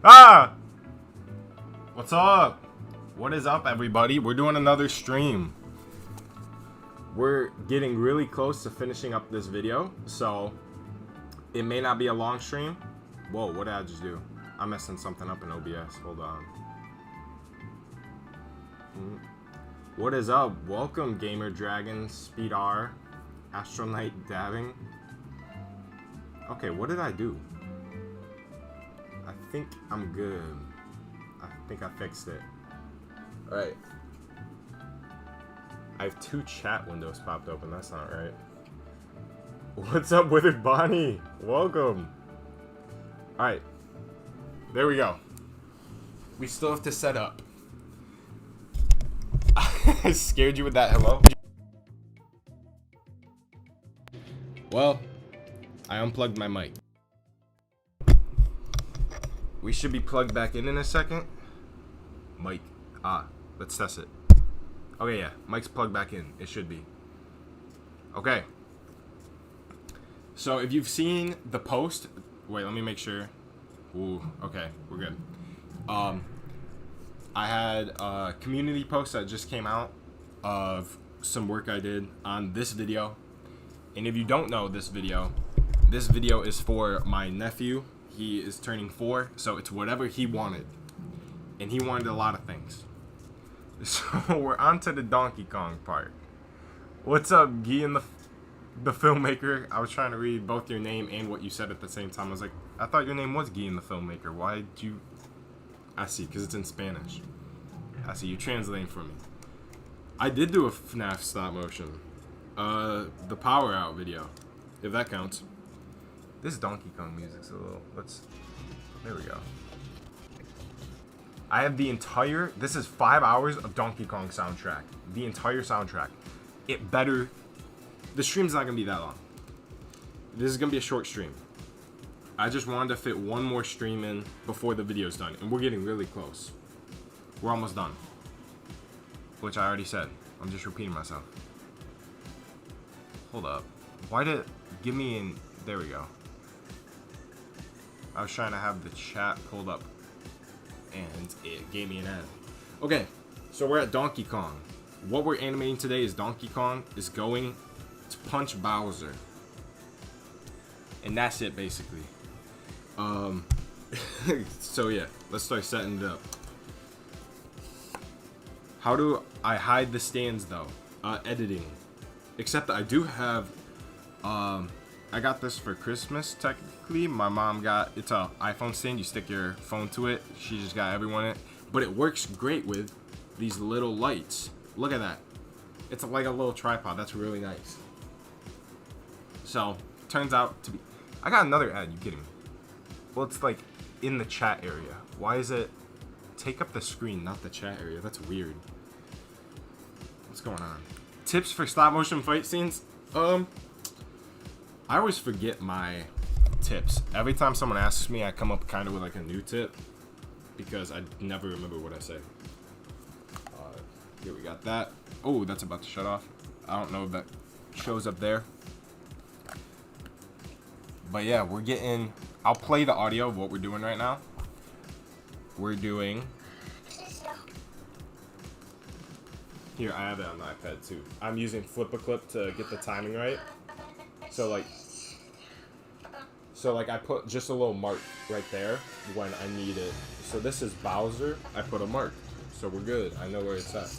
Ah! What's up? What is up, everybody? We're doing another stream. We're getting really close to finishing up this video, so it may not be a long stream. Whoa, what did I just do? I'm messing something up in OBS. Hold on. What is up? Welcome, Gamer Dragon, Speed R, Astronite Dabbing. Okay, what did I do? I think I'm good. I think I fixed it. Alright. I have 2 chat windows popped open. That's not right. What's up, Withered Bonnie? Welcome. Alright. There we go. We still have to set up. I scared you with that hello. Well, I unplugged my mic. We should be plugged back in a second. Mic. Let's test it. Okay, yeah. Mic's plugged back in. It should be. Okay. So if you've seen the post... Wait, let me make sure. Ooh, okay. We're good. I had a community post that just came out of some work I did on this video. And if you don't know this video is for my nephew. He is turning 4, so it's whatever he wanted. And he wanted a lot of things. So we're on to the Donkey Kong part. What's up, Guy and the filmmaker? I was trying to read both your name and what you said at the same time. I was like, I thought your name was Guy and the filmmaker. Why did you... I see, because it's in Spanish. I see, you're translating for me. I did do a FNAF stop motion. The Power Out video, if that counts. This Donkey Kong music's a little... There we go. I have the entire... This is 5 hours of Donkey Kong soundtrack. The entire soundtrack. It better... The stream's not going to be that long. This is going to be a short stream. I just wanted to fit one more stream in before the video's done. And we're getting really close. We're almost done. Which I already said. I'm just repeating myself. Hold up. Why did it give me in... There we go. I was trying to have the chat pulled up, and it gave me an ad. Okay, so we're at Donkey Kong. What we're animating today is Donkey Kong is going to punch Bowser. And that's it, basically. So yeah, let's start setting it up. How do I hide the stands, though? Editing. Except I do have... I got this for Christmas, technically. My mom got, it's a iPhone stand. You stick your phone to it. She just got everyone it. But it works great with these little lights. Look at that. It's like a little tripod. That's really nice. So, turns out to be... I got another ad. You kidding me? Well, it's like in the chat area. Why is it... Take up the screen, not the chat area. That's weird. What's going on? Tips for stop motion fight scenes? I always forget my tips. Every time someone asks me, I come up kind of with like a new tip because I never remember what I say. Here we got that. Oh, that's about to shut off. I don't know if that shows up there. But yeah, we're getting... I'll play the audio of what we're doing right now. We're doing... Here, I have it on the iPad too. I'm using Flip-A-Clip to get the timing right. So like I put just a little mark right there when I need it. So this is Bowser. I put a mark. So we're good. I know where it's at.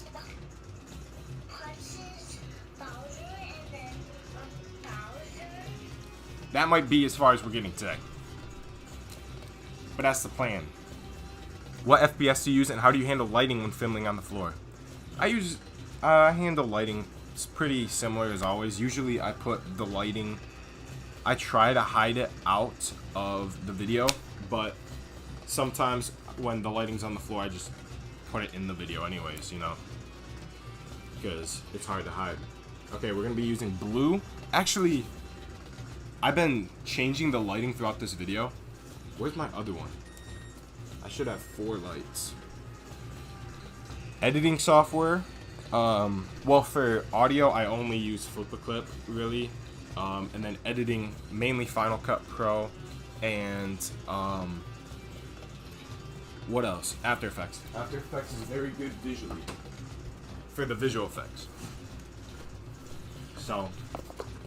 That might be as far as we're getting today. But that's the plan. What FPS do you use and how do you handle lighting when filming on the floor? I handle lighting. It's pretty similar as always. Usually I put the lighting... I try to hide it out of the video, but sometimes when the lighting's on the floor, I just put it in the video anyways, you know? Because it's hard to hide. Okay, we're going to be using blue. Actually, I've been changing the lighting throughout this video. Where's my other one? I should have 4 lights. Editing software. Well, for audio, I only use Flip-A-Clip, really. And then editing, mainly Final Cut Pro and What else? After Effects. After Effects is very good visually for the visual effects. So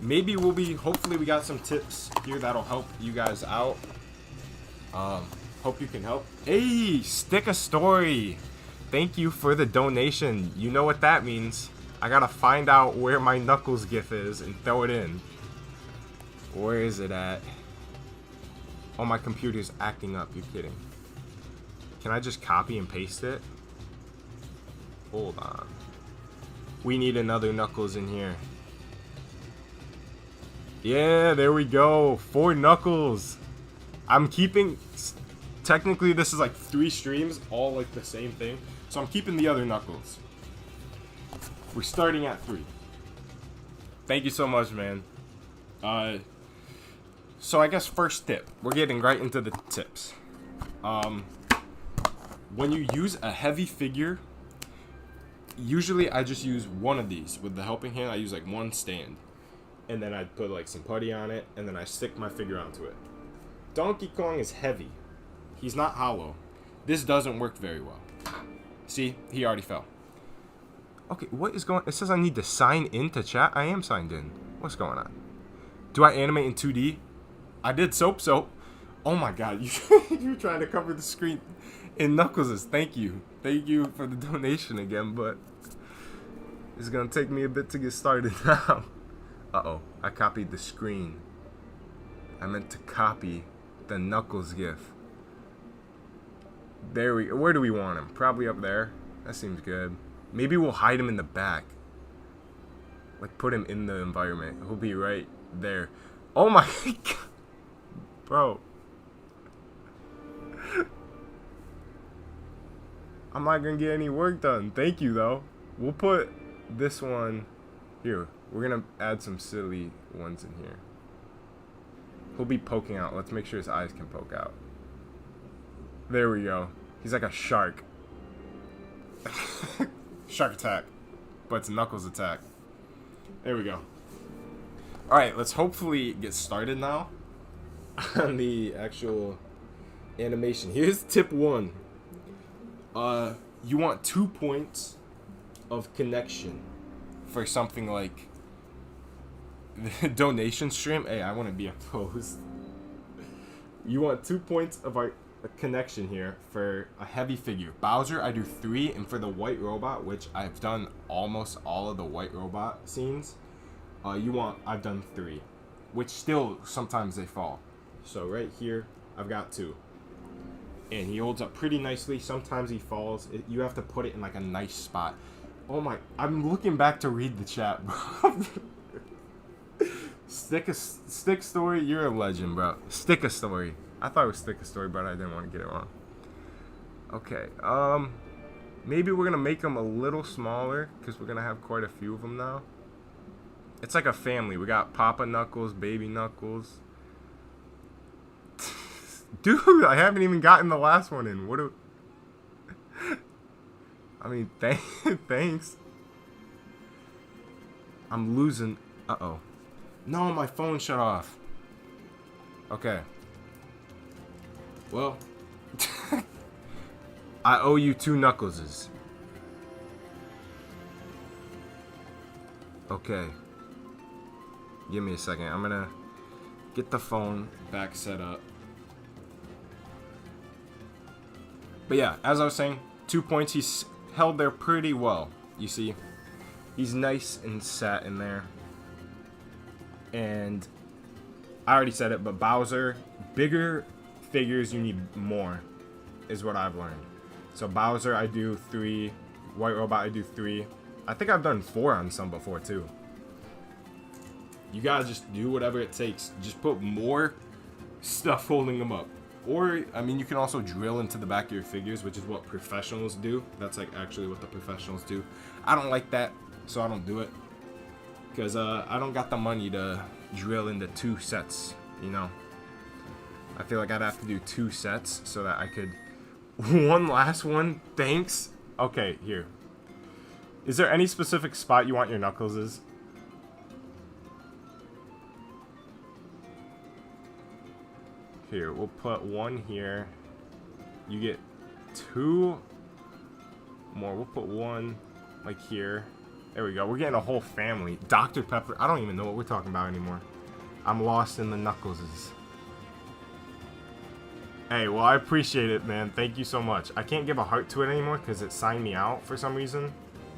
maybe hopefully we got some tips here that'll help you guys out. Hope you can help. Hey, Stick a Story. Thank you for the donation. You know what that means. I gotta find out where my Knuckles gif is and throw it in. Where is it at? Oh, my computer's acting up. You're kidding. Can I just copy and paste it? Hold on. We need another Knuckles in here. Yeah, there we go. 4 Knuckles. I'm keeping... Technically, this is like 3 streams, all like the same thing. So I'm keeping the other Knuckles. We're starting at 3. Thank you so much, man. So I guess first tip. We're getting right into the tips. When you use a heavy figure, usually I just use one of these. With the helping hand, I use like one stand. And then I put like some putty on it, and then I stick my figure onto it. Donkey Kong is heavy. He's not hollow. This doesn't work very well. See, he already fell. Okay, what is going on? It says I need to sign into chat. I am signed in. What's going on? Do I animate in 2D? I did Soap. Oh my god, you're trying to cover the screen in Knuckles'. Thank you. Thank you for the donation again, but it's gonna take me a bit to get started now. Uh-oh, I copied the screen. I meant to copy the Knuckles gif. There we go. Where do we want him? Probably up there. That seems good. Maybe we'll hide him in the back. Like, put him in the environment. He'll be right there. Oh my god. Bro. I'm not gonna get any work done. Thank you, though. We'll put this one here. We're gonna add some silly ones in here. He'll be poking out. Let's make sure his eyes can poke out. There we go. He's like a shark. Shark attack. But it's Knuckles attack. There we go. Alright, let's hopefully get started now on the actual animation. Here's tip 1. You want 2 points of connection for something like the donation stream. Hey, I want to be opposed. You want 2 points of a connection here for a heavy figure. Bowser, I do 3, and for the white robot, which I've done almost all of the white robot scenes, I've done 3, which still sometimes they fall. So right here, I've got 2. And he holds up pretty nicely. Sometimes he falls. You have to put it in like a nice spot. Oh my, I'm looking back to read the chat, bro. Stick Story, you're a legend, bro. Stick a Story. I thought it was Stick a Story, but I didn't want to get it wrong. Okay, maybe we're gonna make them a little smaller because we're gonna have quite a few of them now. It's like a family. We got Papa Knuckles, Baby Knuckles. Dude, I haven't even gotten the last one in. What do... I mean, thanks. I'm losing... Uh-oh. No, my phone shut off. Okay. Well. I owe you 2 Knuckleses. Okay. Give me a second. I'm gonna get the phone back set up. But yeah, as I was saying, 2 points. He's held there pretty well. You see, he's nice and sat in there. And I already said it, but Bowser, bigger figures, you need more, is what I've learned. So Bowser, I do 3. White Robot, I do 3. I think I've done 4 on some before too. You gotta just do whatever it takes. Just put more stuff holding them up. Or, I mean, you can also drill into the back of your figures, which is what professionals do. That's like actually what the professionals do. I don't like that, so I don't do it. Because I don't got the money to drill into 2 sets, you know. I feel like I'd have to do 2 sets so that I could... One last one, thanks. Okay, here. Is there any specific spot you want your Knuckles'? Here, we'll put 1 here. You get 2 more. We'll put 1 like here. There we go. We're getting a whole family. Dr. Pepper. I don't even know what we're talking about anymore. I'm lost in the Knuckleses. Hey, well, I appreciate it, man. Thank you so much. I can't give a heart to it anymore because it signed me out for some reason.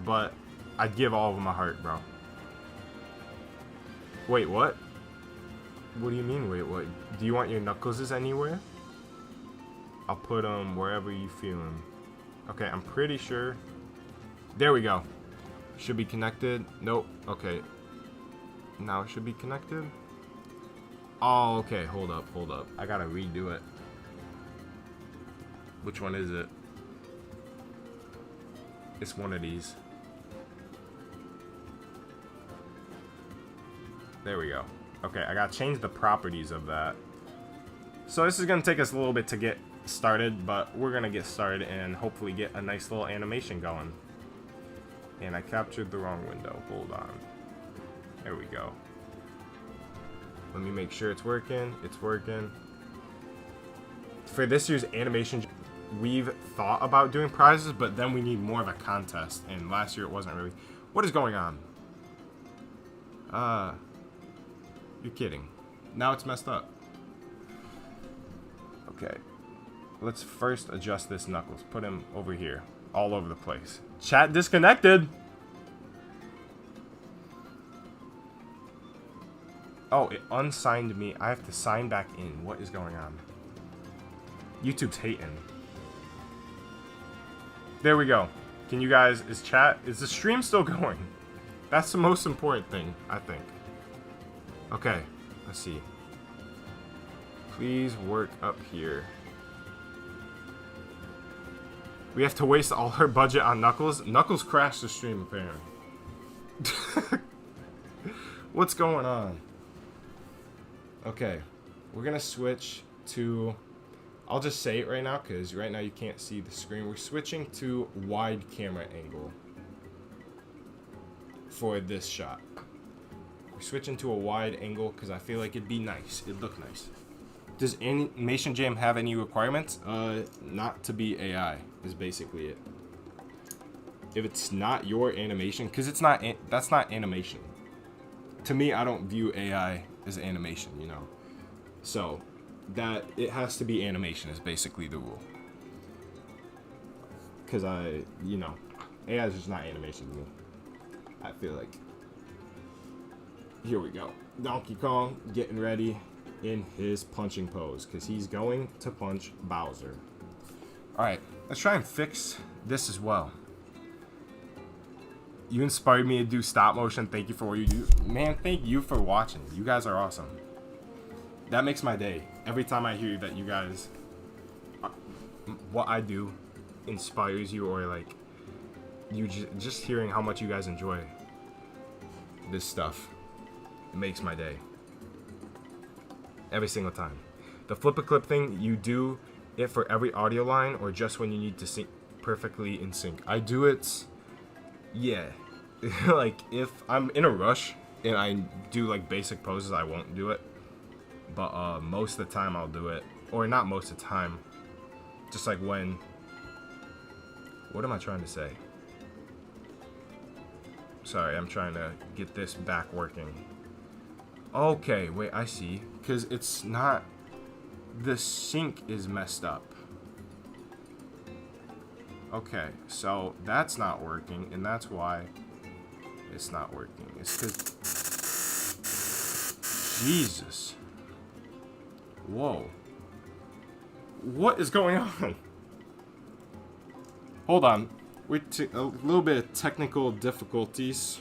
But I'd give all of them a heart, bro. Wait, what? What do you mean, wait, what? Do you want your Knuckleses anywhere? I'll put them wherever you feel them. Okay, I'm pretty sure. There we go. Should be connected. Nope. Okay. Now it should be connected. Oh, okay. Hold up, hold up. I gotta redo it. Which one is it? It's one of these. There we go. Okay, I gotta change the properties of that. So this is gonna take us a little bit to get started, but we're gonna get started and hopefully get a nice little animation going. And I captured the wrong window. Hold on. There we go. Let me make sure it's working. It's working. For this year's animation, we've thought about doing prizes, but then we need more of a contest. And last year it wasn't really. What is going on? You're kidding. Now it's messed up. Okay. Let's first adjust this Knuckles. Put him over here. All over the place. Chat disconnected. Oh, it unsigned me. I have to sign back in. What is going on? YouTube's hating. There we go. Can you guys, is the stream still going? That's the most important thing, I think. Okay, let's see. Please work up here. We have to waste all our budget on Knuckles. Knuckles crashed the stream, apparently. What's going on? Okay, we're gonna switch to... I'll just say it right now, because right now you can't see the screen. We're switching to wide camera angle for this shot. We're switching to a wide angle because I feel like it'd be nice. It'd look nice. Does Animation Jam have any requirements? Not to be AI is basically it. If it's not your animation, because it's not, that's not animation. To me, I don't view AI as animation, you know. So that it has to be animation is basically the rule. Because you know, AI is just not animation to me. I feel like. Here we go. Donkey Kong getting ready in his punching pose because he's going to punch Bowser. Alright, let's try and fix this as well. You inspired me to do stop motion. Thank you for what you do. Man, thank you for watching. You guys are awesome. That makes my day. Every time I hear that you guys, what I do inspires you, or like, you just hearing how much you guys enjoy this stuff makes my day. Every single time. The flip a clip thing, you do it for every audio line or just when you need to sync perfectly in sync? I do it, yeah. Like if I'm in a rush and I do like basic poses, I won't do it. But most of the time I'll do it. Or not most of the time. Just like when, what am I trying to say? Sorry, I'm trying to get this back working. Okay, wait, I see. Because it's not... The sync is messed up. Okay, so that's not working, and that's why it's not working. It's because... Jesus. Whoa. What is going on? Hold on. We're a little bit of technical difficulties.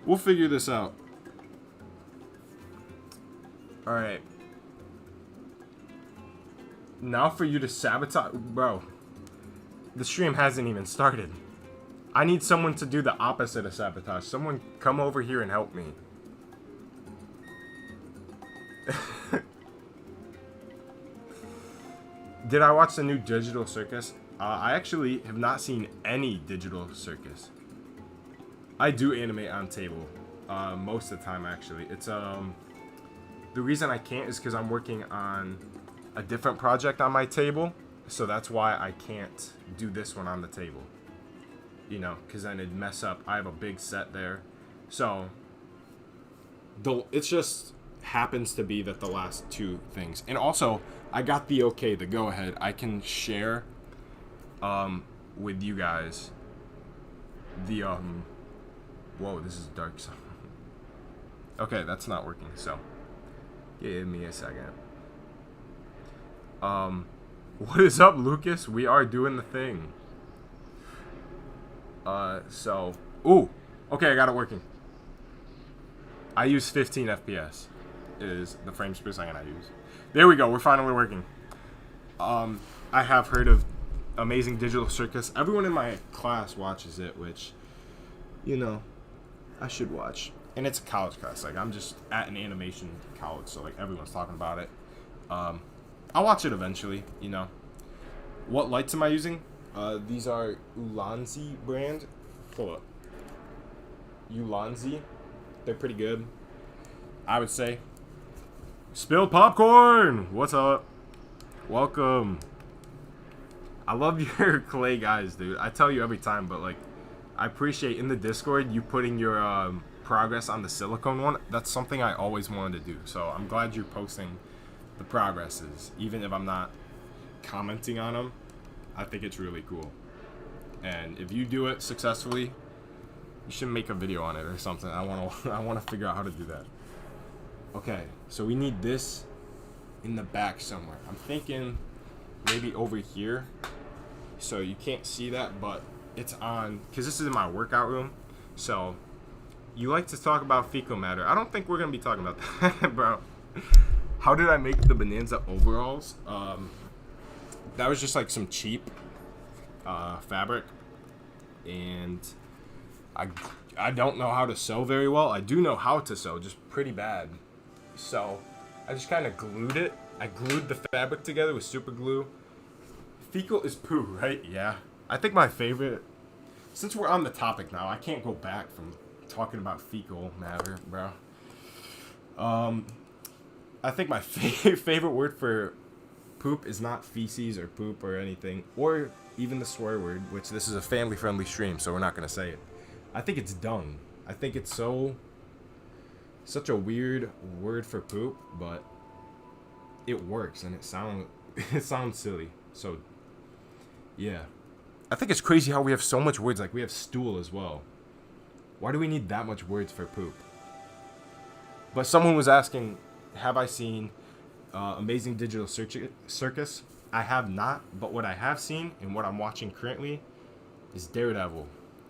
We'll figure this out. Alright. Now for you to sabotage... Bro. The stream hasn't even started. I need someone to do the opposite of sabotage. Someone come over here and help me. Did I watch the new Digital Circus? I actually have not seen any Digital Circus. I do animate on table most of the time, actually. It's The reason I can't is because I'm working on a different project on my table. So that's why I can't do this one on the table. You know, because then it'd mess up. I have a big set there. So, it just happens to be that the last two things. And also, I got the okay, the go ahead. I can share with you guys the, whoa, this is dark. Okay, that's not working, so give me a second. What is up, Lucas? We are doing the thing. So, ooh, okay, I got it working. I use 15 FPS is the frames per second I use. There we go, we're finally working. I have heard of Amazing Digital Circus. Everyone in my class watches it, which, you know, I should watch. And it's a college class. Like, I'm just at an animation college, so, like, everyone's talking about it. I'll watch it eventually, you know. What lights am I using? These are Ulanzi brand. Hold up. Ulanzi. They're pretty good, I would say. Spilled popcorn! What's up? Welcome. I love your clay guys, dude. I tell you every time, but, like, I appreciate in the Discord you putting your progress on the silicone one. That's something I always wanted to do. So I'm glad you're posting the progresses, even if I'm not commenting on them. I think it's really cool. And if you do it successfully, you should make a video on it or something. I want to figure out how to do that. Okay, so we need this in the back somewhere. I'm thinking maybe over here. So you can't see that, but it's on, because this is in my workout room. So you like to talk about fecal matter. I don't think we're going to be talking about that, bro. How did I make the Bonanza overalls? That was just like some cheap fabric, and I don't know how to sew very well. I do know how to sew, just pretty bad. So I just kind of glued it. I glued the fabric together with super glue. Fecal is poo, right? Yeah. I think my favorite, since we're on the topic now, I can't go back from talking about fecal matter, bro. I think my favorite word for poop is not feces or poop or anything, or even the swear word, which this is a family-friendly stream, so we're not going to say it. I think it's dung. I think it's such a weird word for poop, but it works, and it sounds silly. So, yeah. I think it's crazy how we have so much words. Like, we have stool as well. Why do we need that much words for poop? But someone was asking, have I seen Amazing Digital Circus? I have not, but what I have seen and what I'm watching currently is Daredevil.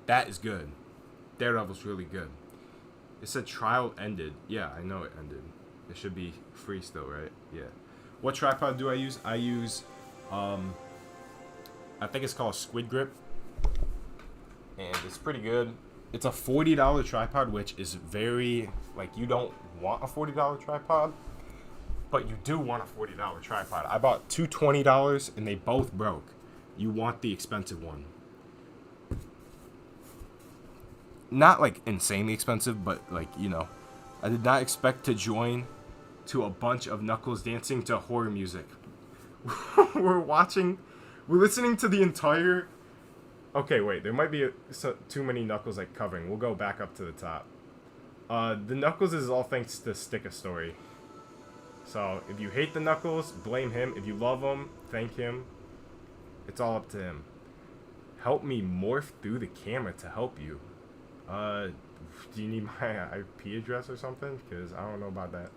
That is good. Daredevil's really good. It said trial ended. Yeah, I know it ended. It should be free still, right? Yeah. What tripod do I use? I use, I think it's called Squid Grip. And it's pretty good. It's a $40 tripod, which is very, like, you don't want a $40 tripod, but you do want a $40 tripod. I bought two $20 and they both broke. You want the expensive one. Not like insanely expensive, but like, you know, I did not expect to join to a bunch of Knuckles dancing to horror music. we're listening to the entire, okay, wait, there might be too many Knuckles like covering. We'll go back up to the top. The Knuckles is all thanks to Stick a Story. So if you hate the Knuckles, blame him. If you love him, thank him. It's all up to him. Help me morph through the camera to help you. Do you need my IP address or something? Because I don't know about that.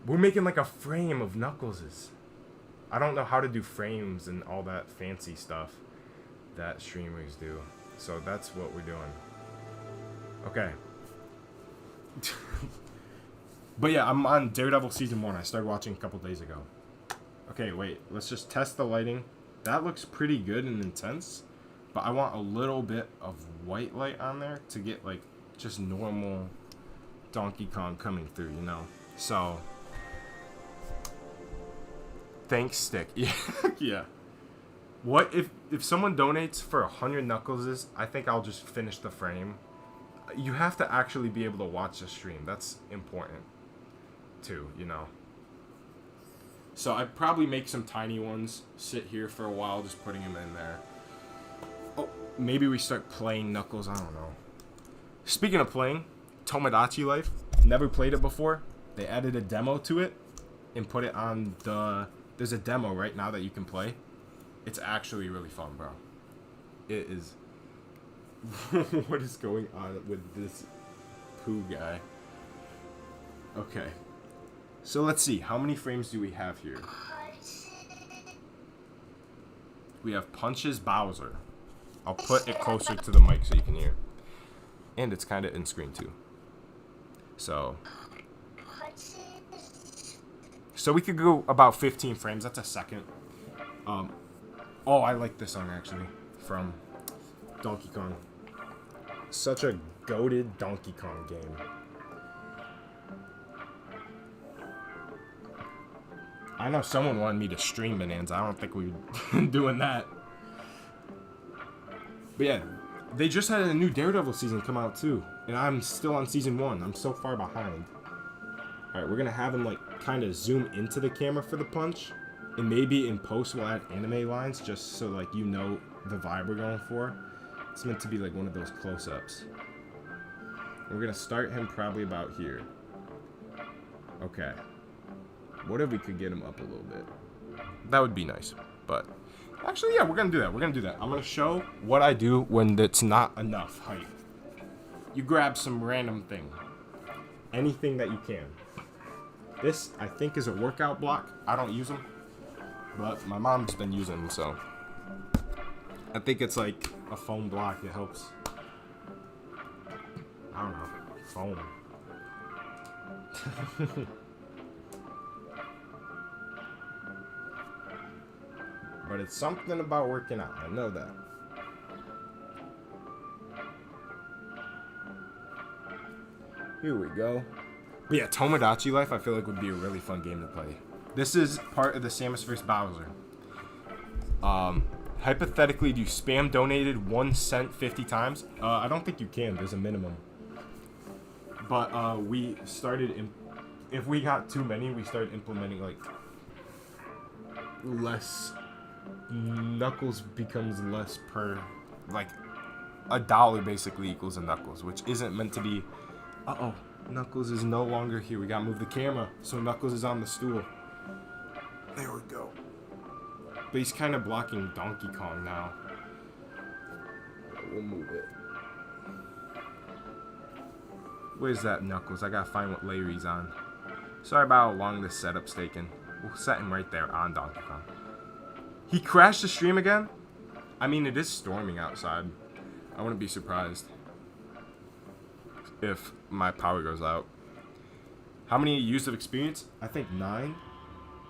We're making like a frame of Knuckleses. I don't know how to do frames and all that fancy stuff that streamers do. So that's what we're doing. Okay. But yeah, I'm on Daredevil Season 1. I started watching a couple days ago. Okay, wait. Let's just test the lighting. That looks pretty good and intense. But I want a little bit of white light on there to get, like, just normal Donkey Kong coming through, you know? So, thanks, Stick. Yeah. Yeah. What if someone donates for 100 Knuckleses, I think I'll just finish the frame. You have to actually be able to watch the stream. That's important. too, you know. So I'd probably make some tiny ones, sit here for a while, just putting them in there. Oh, maybe we start playing Knuckles, I don't know. Speaking of playing, Tomodachi Life, never played it before. They added a demo to it and put it on the... There's a demo right now that you can play. It's actually really fun, bro. It is... What is going on with this poo guy? Okay. So let's see. How many frames do we have here? We have Punches Bowser. I'll put it closer to the mic so you can hear. And it's kind of in screen too. So we could go about 15 frames. That's a second. Oh, I like this song actually from Donkey Kong. Such a goated Donkey Kong game. I know someone wanted me to stream Bonanza. I don't think we're doing that. But yeah, they just had a new Daredevil season come out too. And I'm still on season 1. I'm so far behind. Alright, we're going to have him like kind of zoom into the camera for the punch. And maybe in post we'll add anime lines just so like you know the vibe we're going for. It's meant to be like one of those close-ups. We're going to start him probably about here. Okay. What if we could get him up a little bit? That would be nice. But actually, yeah, we're going to do that. We're going to do that. I'm going to show what I do when it's not enough height. You grab some random thing. Anything that you can. This, I think, is a workout block. I don't use them. But my mom's been using them, so. I think it's like a foam block. It helps. I don't know. Foam. But it's something about working out. I know that. Here we go. But yeah, Tomodachi Life I feel like would be a really fun game to play. This is part of the Samus vs. Bowser. Hypothetically, do you spam donated 1 cent 50 times? I don't think you can. There's a minimum. But we started... if we got too many, we started implementing like less... Knuckles becomes less per... Like, $1 basically equals a Knuckles, which isn't meant to be... Uh-oh. Knuckles is no longer here. We gotta move the camera so Knuckles is on the stool. There we go. But he's kind of blocking Donkey Kong now. We'll move it. Where's that Knuckles? I gotta find what layer he's on. Sorry about how long this setup's taking. We'll set him right there on Donkey Kong. He crashed the stream again? I mean, it is storming outside. I wouldn't be surprised if my power goes out. How many years of experience? I think 9.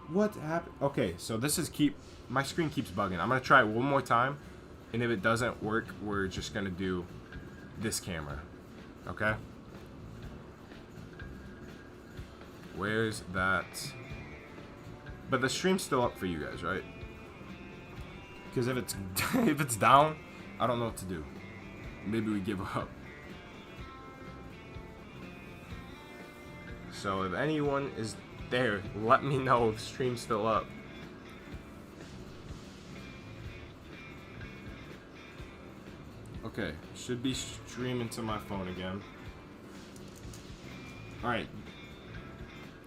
What happened? Okay, so this is my screen keeps bugging. I'm gonna try it one more time, and if it doesn't work, we're just gonna do this camera. Okay? Where's that? But the stream's still up for you guys, right? Because if it's if it's down, I don't know what to do. Maybe we give up. So if anyone is there, let me know if the stream's still up. Okay, should be streaming to my phone again. Alright.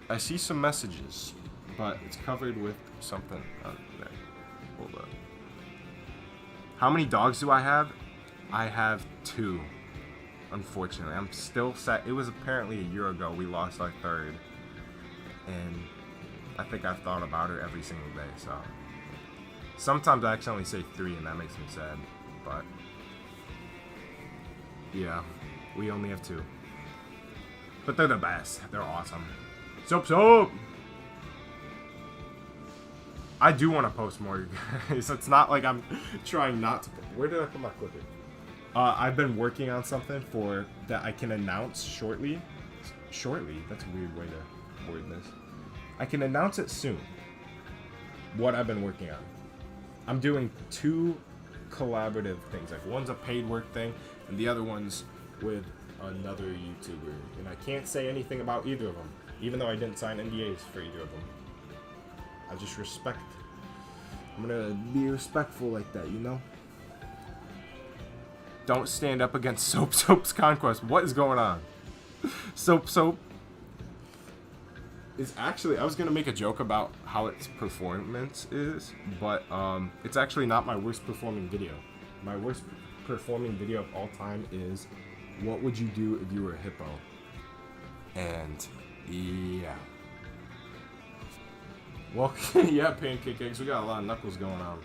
I see some messages, but it's covered with something on there. Hold up. How many dogs do I have? I have 2. Unfortunately, I'm still set. It was apparently a year ago we lost our 3rd, and I think I've thought about her every single day. So sometimes I accidentally say 3, and that makes me sad. But yeah, we only have 2. But they're the best. They're awesome. Soap. I do want to post more, guys. It's not like I'm trying not to. Where did I put my clipper? I've been working on something that I can announce shortly. Shortly? That's a weird way to word this. I can announce it soon. What I've been working on. I'm doing 2 collaborative things. Like one's a paid work thing, and the other one's with another YouTuber. And I can't say anything about either of them. Even though I didn't sign NDAs for either of them. I just respect. I'm gonna be respectful like that, you know? Don't stand up against Soap's conquest. What is going on? Soap is actually, I was gonna make a joke about how its performance is, but it's actually not my worst performing video. My worst performing video of all time is what would you do if you were a hippo? And yeah. Well, yeah, pancake eggs, we got a lot of knuckles going on.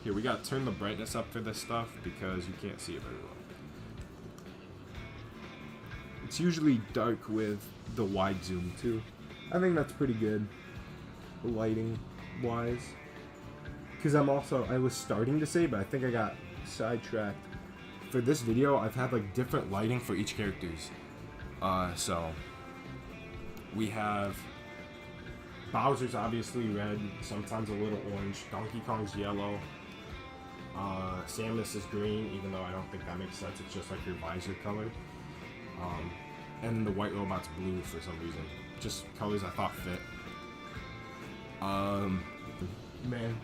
Here, we gotta turn the brightness up for this stuff because you can't see it very well. It's usually dark with the wide zoom too. I think that's pretty good, lighting wise. Because I was starting to say, but I think I got sidetracked. For this video, I've had like different lighting for each characters. So we have Bowser's obviously red, sometimes a little orange. Donkey Kong's yellow. Samus is green, even though I don't think that makes sense. It's just like your visor color. And the white robot's blue for some reason. Just colors I thought fit. Man.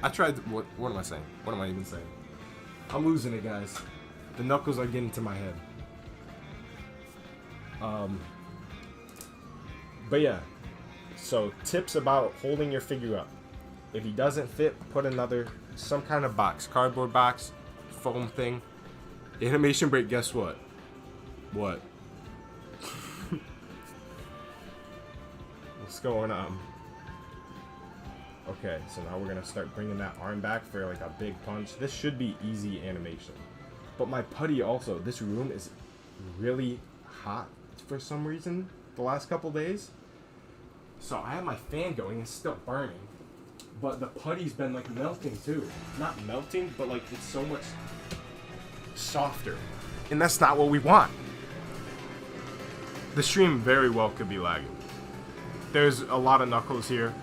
I tried to, what am I saying? What am I even saying? I'm losing it, guys. The knuckles are getting to my head. But yeah. So, tips about holding your figure up. If he doesn't fit, put some kind of box. Cardboard box, foam thing. Animation break, guess what? What? What's going on? Okay, so now we're gonna start bringing that arm back for like a big punch. This should be easy animation. But my putty also, this room is really hot for some reason the last couple days. So I have my fan going, it's still burning. But the putty's been like melting too. Not melting, but like it's so much softer. And that's not what we want. The stream very well could be lagging. There's a lot of knuckles here.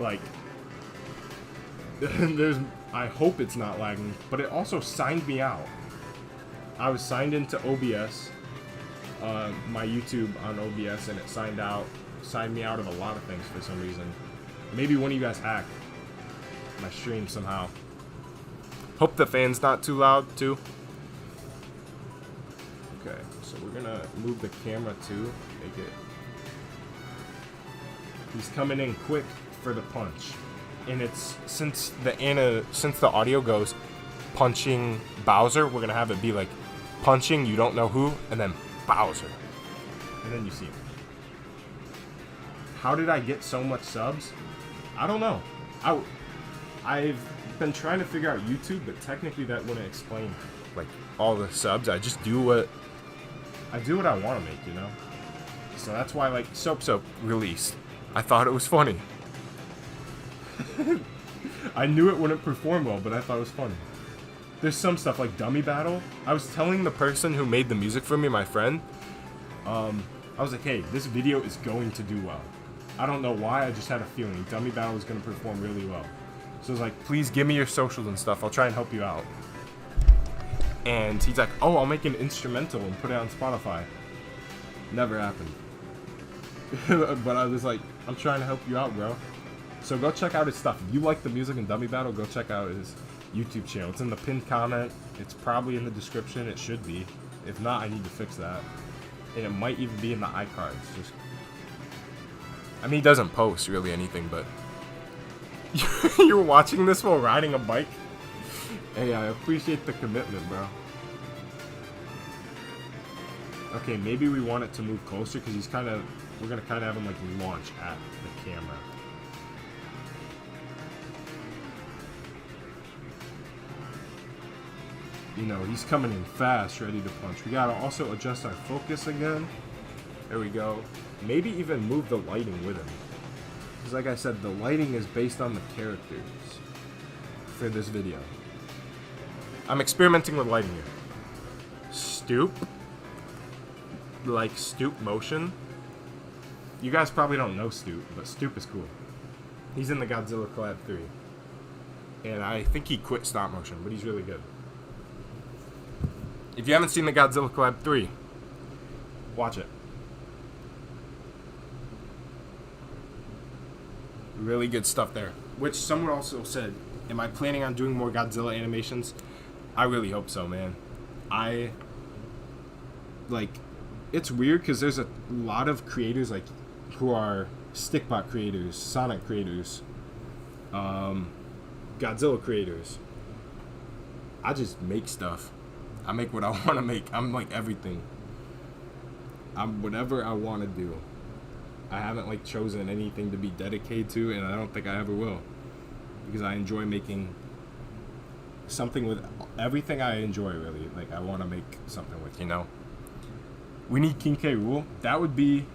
Like, I hope it's not lagging, but it also signed me out. I was signed into OBS, my YouTube on OBS, and it signed me out of a lot of things for some reason. Maybe one of you guys hacked my stream somehow. Hope the fan's not too loud, too. Okay, so we're gonna move the camera too, make it. He's coming in quick for the punch, and it's since the audio goes punching Bowser, we're gonna have it be like punching you don't know who, and then Bowser, and then you see him. How did I get so much subs? I don't know. I've been trying to figure out YouTube, but technically that wouldn't explain like all the subs. I just do what I want to make, you know. So that's why like Soap released. I thought it was funny. I knew it wouldn't perform well, but I thought it was funny. There's some stuff like Dummy Battle. I was telling the person who made the music for me, my friend, I was like, hey, this video is going to do well. I don't know why, I just had a feeling Dummy Battle was going to perform really well. So I was like, please give me your socials and stuff. I'll try and help you out. And he's like, oh, I'll make an instrumental and put it on Spotify. Never happened. But I was like, I'm trying to help you out, bro. So go check out his stuff. If you like the music in Dummy Battle, go check out his YouTube channel. It's in the pinned comment. It's probably in the description. It should be. If not, I need to fix that. And it might even be in the iCards. Just, I mean, he doesn't post really anything, but you're watching this while riding a bike? Hey, I appreciate the commitment, bro. Okay, maybe we want it to move closer because we're gonna kind of have him like launch at the camera. You know, he's coming in fast, ready to punch. We gotta also adjust our focus again. There we go. Maybe even move the lighting with him. Because like I said, the lighting is based on the characters for this video. I'm experimenting with lighting here. Stoop. Like Stoop motion. You guys probably don't know Stoop, but Stoop is cool. He's in the Godzilla Collab 3. And I think he quit stop motion, but he's really good. If you haven't seen the Godzilla Collab 3, Watch it. Really good stuff there. Which someone also said, am I planning on doing more Godzilla animations? I really hope so, man. It's weird because there's a lot of creators like who are Stickbot creators, Sonic creators, Godzilla creators. I just make stuff. I make what I want to make. I'm like everything. I'm whatever I want to do. I haven't like chosen anything to be dedicated to, and I don't think I ever will, because I enjoy making something with everything I enjoy. Really, like I want to make something with. We need King K. Rool. That would be.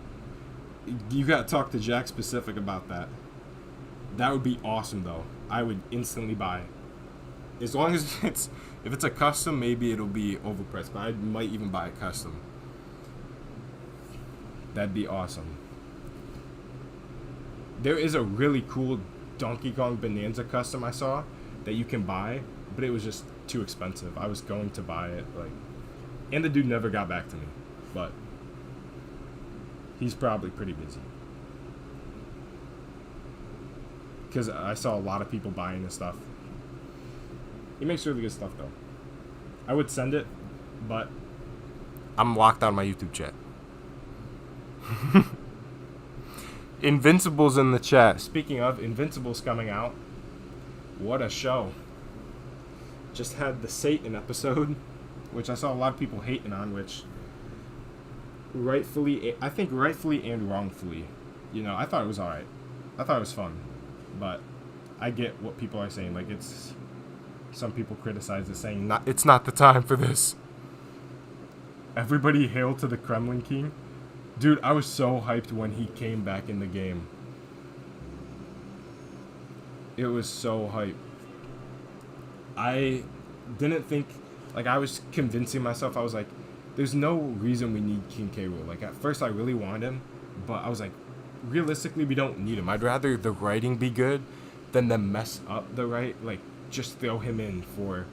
You gotta talk to Jack specific about that. That would be awesome, though. I would instantly buy. As long as if it's a custom, maybe it'll be overpriced, but I might even buy a custom. That'd be awesome. There is a really cool Donkey Kong Bonanza custom I saw that you can buy, but it was just too expensive. I was going to buy it, and the dude never got back to me, but he's probably pretty busy. Because I saw a lot of people buying this stuff. He makes really good stuff, though. I would send it, but I'm locked on my YouTube chat. Invincible's in the chat. Speaking of, Invincible's coming out. What a show. Just had the Satan episode, which I saw a lot of people hating on, which I think rightfully and wrongfully. I thought it was alright. I thought it was fun. But I get what people are saying. Like, some people criticize it, saying it's not the time for this. Everybody hail to the Kremlin King. Dude, I was so hyped when he came back in the game. It was so hype. I didn't think, I was convincing myself, I was like, there's no reason we need King K. Rool. Like, at first I really wanted him, but I was like, realistically, we don't need him. I'd rather the writing be good than them mess up the just throw him in for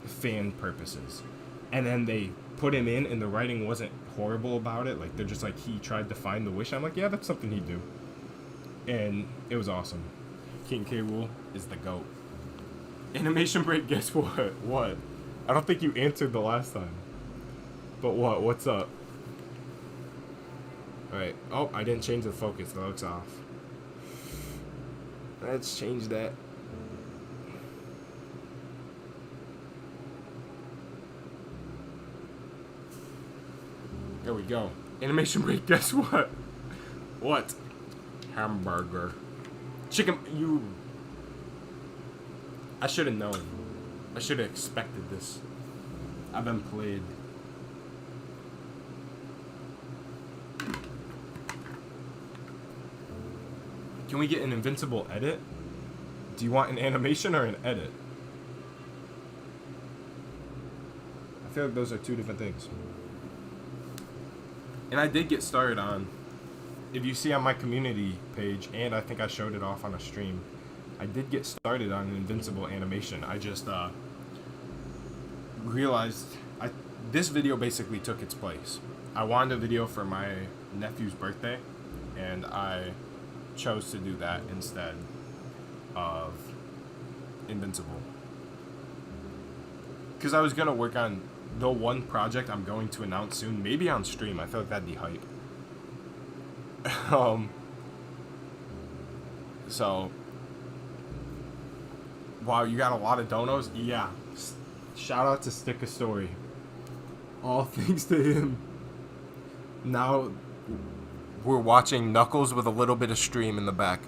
fan purposes. And then they put him in and the writing wasn't horrible about it. They're just he tried to find the wish. I'm like, yeah, that's something he'd do. And it was awesome. King K. Rool is the GOAT. Animation break, guess what? What? I don't think you answered the last time. But what? What's up? Alright. Oh, I didn't change the focus. That looks off. Let's change that. There we go. Animation break, guess what? What? Hamburger. Chicken, I should have known. I should have expected this. I've been played. Can we get an Invincible edit? Do you want an animation or an edit? I feel like those are two different things. And I did get started on, if you see on my community page, and I think I showed it off on a stream, I did get started on an Invincible animation. I just realized this video basically took its place. I wanted a video for my nephew's birthday, and I chose to do that instead of Invincible. Because I was going to work on the one project I'm going to announce soon, maybe on stream. I feel like that'd be hype. So, wow, you got a lot of donos? Yeah. Shout out to Stick a Story. All thanks to him. Now, we're watching Knuckles with a little bit of stream in the back.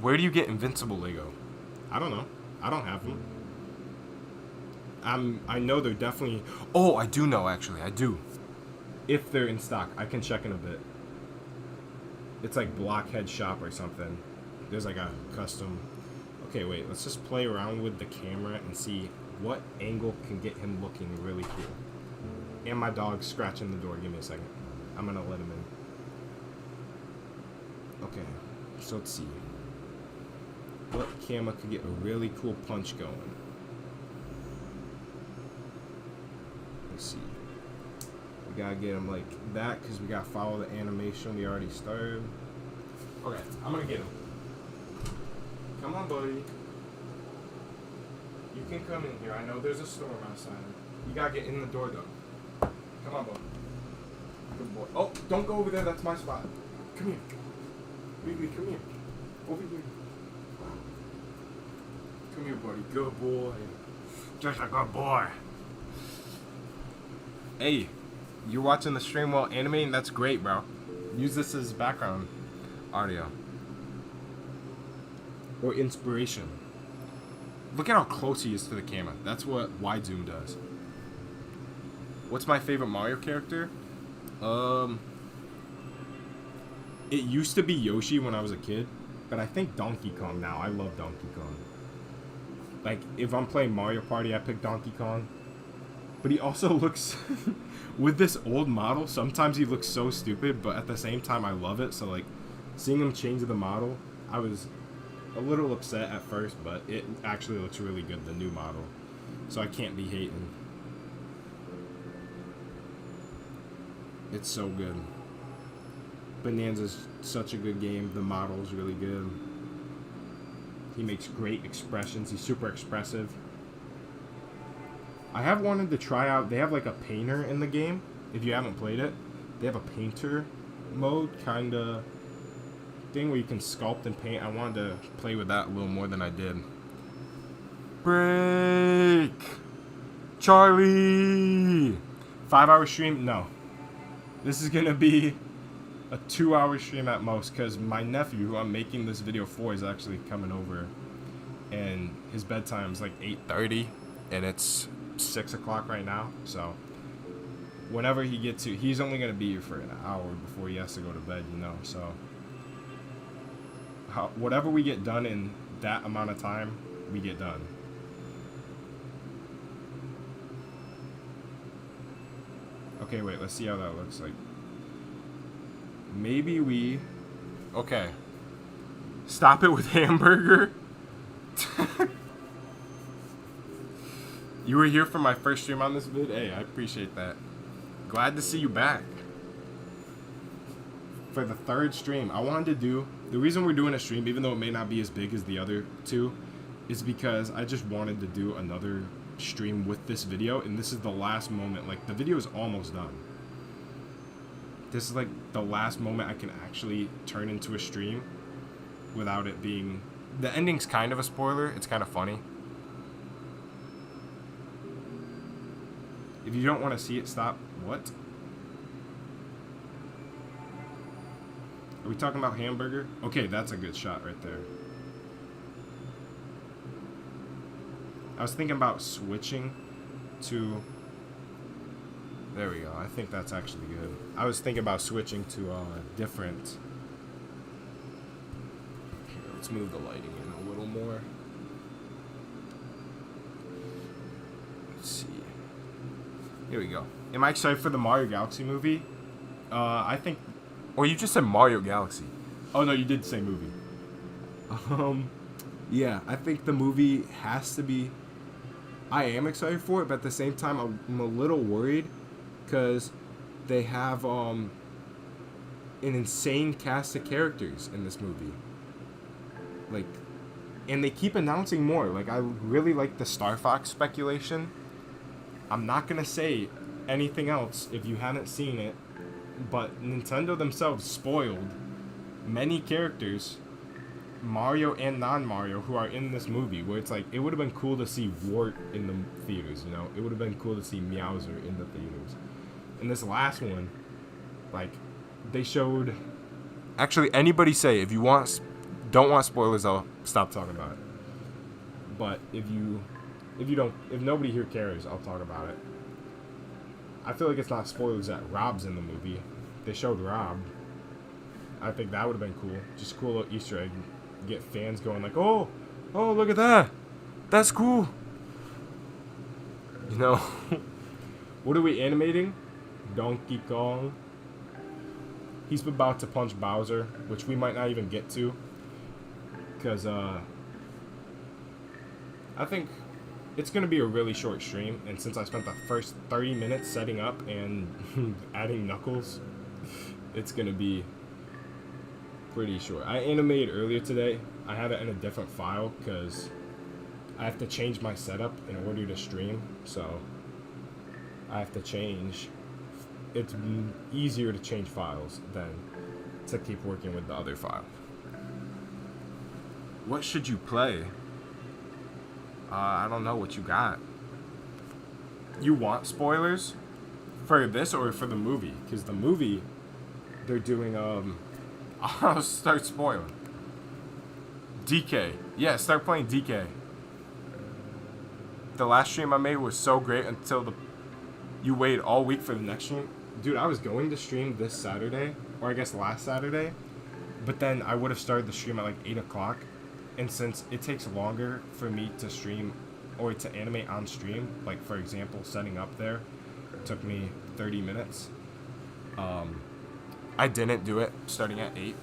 Where do you get Invincible Lego? I don't know. I don't have them. I know they're definitely... Oh, I do know, actually. I do. If they're in stock. I can check in a bit. It's like Blockhead Shop or something. There's a custom... Okay, wait. Let's just play around with the camera and see what angle can get him looking really cool. And my dog's scratching the door. Give me a second. I'm going to let him in. Okay. So let's see. What camera could get a really cool punch going? Let's see. We gotta get him like that because we gotta follow the animation we already started. Okay, I'm gonna get him. Come on, buddy. You can come in here. I know there's a storm outside. You gotta get in the door though. Come on, buddy. Good boy. Oh, don't go over there. That's my spot. Come here. Wiggly, come here. Over here. Come here, buddy. Good boy. Just a good boy. Hey, you're watching the stream while animating? That's great, bro. Use this as background audio. Or inspiration. Look at how close he is to the camera. That's what wide zoom does. What's my favorite Mario character? It used to be Yoshi when I was a kid, but I think Donkey Kong now. I love Donkey Kong. Like, if I'm playing Mario Party, I pick Donkey Kong. But he also looks, with this old model, sometimes he looks so stupid, but at the same time, I love it. So, like, seeing him change the model, I was a little upset at first, but it actually looks really good, the new model. So I can't be hating. It's so good. Bonanza's such a good game. The model's really good. He makes great expressions. He's super expressive. I have wanted to try out, they have like a painter in the game, if you haven't played it. They have a painter mode kind of thing where you can sculpt and paint. I wanted to play with that a little more than I did. Break! Charlie! 5-hour stream? No. This is going to be a 2-hour stream at most because my nephew, who I'm making this video for, is actually coming over. And his bedtime is like 8:30 and it's 6 o'clock right now. So whenever he gets to, he's only going to be here for an hour before he has to go to bed, you know. So whatever we get done in that amount of time, we get done. Okay, wait, let's see how that looks like. Maybe we... Okay. Stop it with hamburger. You were here for my first stream on this vid? Hey, I appreciate that. Glad to see you back. For the third stream, I wanted to do... The reason we're doing a stream, even though it may not be as big as the other two, is because I just wanted to do another stream with this video, and this is the last moment. Like, the video is almost done. This is like the last moment I can actually turn into a stream without it being... The ending's kind of a spoiler. It's kind of funny. If you don't want to see it, stop. What? Are we talking about hamburger? Okay, that's a good shot right there. I was thinking about switching to... There we go. I think that's actually good. I was thinking about switching to different... Here, let's move the lighting in a little more. Let's see. Here we go. Am I excited for the Mario Galaxy movie? I think... Or you just said Mario Galaxy. Oh, no, you did say movie. Yeah, I think the movie has to be... I am excited for it, but at the same time, I'm a little worried because they have an insane cast of characters in this movie. Like, and they keep announcing more. Like, I really like the Star Fox speculation. I'm not going to say anything else if you haven't seen it, but Nintendo themselves spoiled many characters, Mario and non-Mario, who are in this movie, where it's like, it would have been cool to see Wart in the theaters, you know? It would have been cool to see Meowser in the theaters. In this last one, like, they showed... Actually, anybody say, if you don't want spoilers, I'll stop talking about it. But if nobody here cares, I'll talk about it. I feel like it's not spoilers that Rob's in the movie. They showed Rob. I think that would have been cool. Just a cool little Easter egg. Get fans going like, oh, look at that. That's cool. You know, what are we animating? Donkey Kong. He's about to punch Bowser, which we might not even get to. Because, I think it's going to be a really short stream, and since I spent the first 30 minutes setting up and adding knuckles, it's going to be pretty short. I animated earlier today. I have it in a different file because I have to change my setup in order to stream, so I have to change. It's easier to change files than to keep working with the other file. What should you play? I don't know what you got. You want spoilers for this or for the movie? Because the movie, they're doing I'll start spoiling. DK. Yeah, start playing DK. The last stream I made was so great until you waited all week for the next stream. Dude, I was going to stream this Saturday, or I guess last Saturday, but then I would have started the stream at like 8 o'clock. And since it takes longer for me to stream or to animate on stream, like for example, setting up there took me 30 minutes. I didn't do it starting at 8.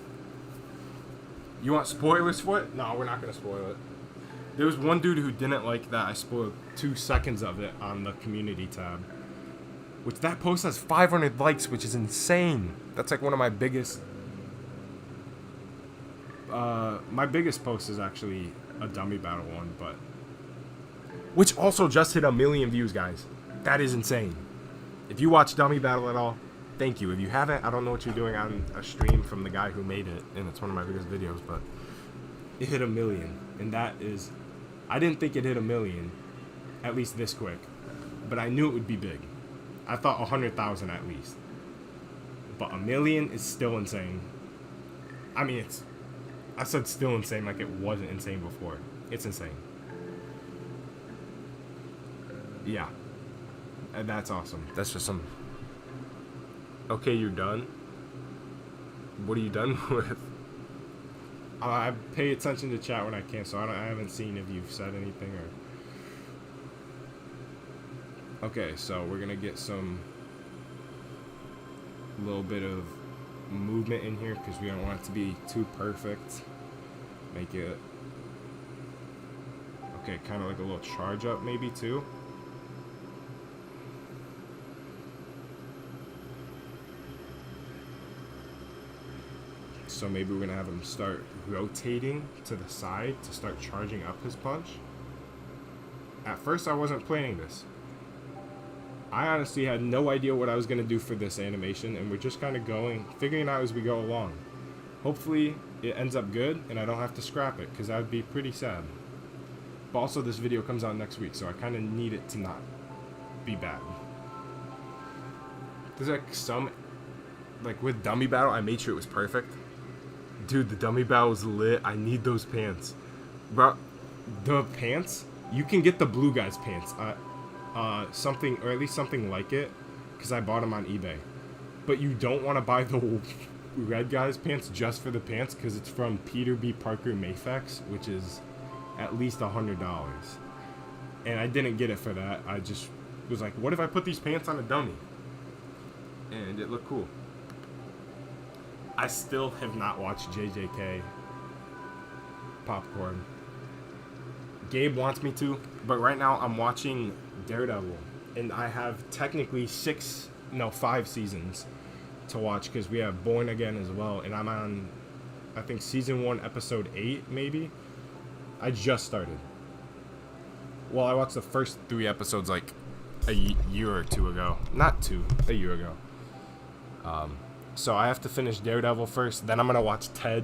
You want spoilers for it? No, we're not going to spoil it. There was one dude who didn't like that I spoiled 2 seconds of it on the community tab. Which that post has 500 likes, which is insane. That's like one of my biggest... my biggest post is actually a dummy battle one, but... Which also just hit 1 million views, guys. That is insane. If you watch Dummy Battle at all, thank you. If you haven't, I don't know what you're doing on a stream from the guy who made it, and it's one of my biggest videos, but... It hit 1 million, and that is... I didn't think it hit 1 million, at least this quick, but I knew it would be big. I thought 100,000 at least. But 1 million is still insane. I mean, I said still insane like it wasn't insane before. It's insane. Yeah. And that's awesome. That's just some... Okay, you're done? What are you done with? I pay attention to chat when I can, so I haven't seen if you've said anything or... Okay, so we're gonna get some little bit of movement in here because we don't want it to be too perfect. Make it okay, kind of like a little charge up maybe too. So maybe we're gonna have him start rotating to the side to start charging up his punch. At first I wasn't planning this. I honestly had no idea what I was going to do for this animation, and we're just kind of figuring out as we go along. Hopefully, it ends up good, and I don't have to scrap it, because that would be pretty sad. But also, this video comes out next week, so I kind of need it to not be bad. There's like with Dummy Battle, I made sure it was perfect. Dude, the Dummy Battle was lit. I need those pants. Bro, the pants? You can get the blue guy's pants. Something, or at least something like it, because I bought them on eBay. But you don't want to buy the red guy's pants just for the pants, because it's from Peter B. Parker Mafex, which is at least $100. And I didn't get it for that. I just was like, what if I put these pants on a dummy? And it looked cool. I still have not watched JJK Popcorn. Gabe wants me to, but right now I'm watching Daredevil, and I have technically 5 seasons to watch because we have Born Again as well, and I'm on, I think, season 1, episode 8, maybe. I just started. Well, I watched the first 3 episodes like a year or 2 ago. Not 2, a year ago. So I have to finish Daredevil first, then I'm gonna watch Ted.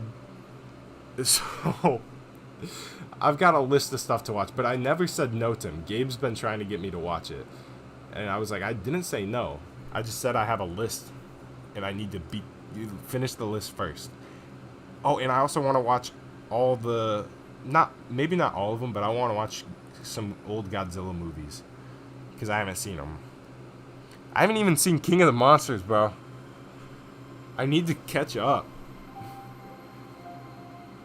So I've got a list of stuff to watch, but I never said no to him. Gabe's been trying to get me to watch it, and I was like, I didn't say no. I just said I have a list, and I need to finish the list first. Oh, and I also want to watch all the, maybe not all of them, but I want to watch some old Godzilla movies, because I haven't seen them. I haven't even seen King of the Monsters, bro. I need to catch up.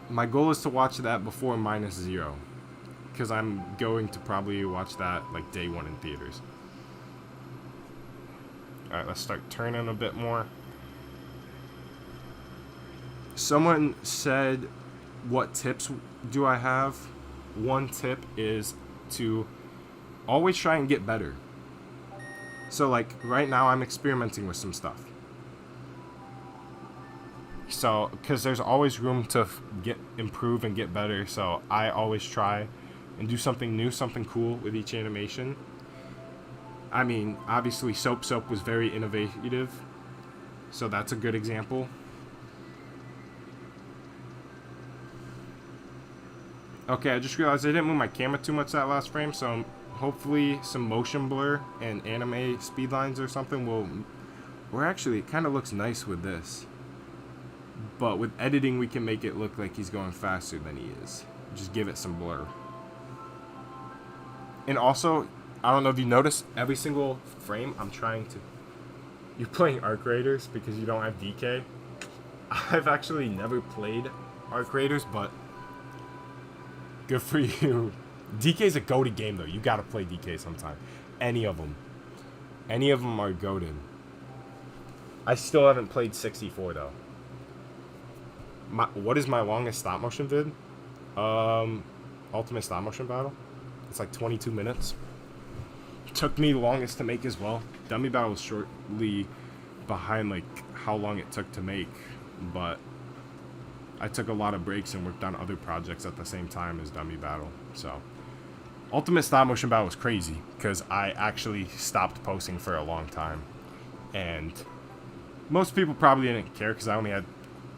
My goal is to watch that before -0, because I'm going to probably watch that like day 1 in theaters. Alright, let's start turning a bit more. Someone said, what tips do I have? One tip is to always try and get better. So like right now I'm experimenting with some stuff. So, because there's always room to improve and get better, so I always try and do something new, something cool with each animation. I mean, obviously Soap was very innovative, so that's a good example. Okay, I just realized I didn't move my camera too much that last frame, so hopefully some motion blur and anime speed lines or something will... Or actually, it kind of looks nice with this. But with editing, we can make it look like he's going faster than he is. Just give it some blur. And also, I don't know if you noticed, every single frame I'm trying to... You're playing Arc Raiders because you don't have DK. I've actually never played Arc Raiders, but good for you. DK's a goated game, though. You gotta play DK sometime. Any of them. Any of them are goated. I still haven't played 64, though. What is my longest stop motion vid? Ultimate stop motion battle. It's like 22 minutes. Took me the longest to make as well. Dummy battle was shortly behind like how long it took to make, but I took a lot of breaks and worked on other projects at the same time as dummy battle. So ultimate stop motion battle was crazy because I actually stopped posting for a long time, and most people probably didn't care because I only had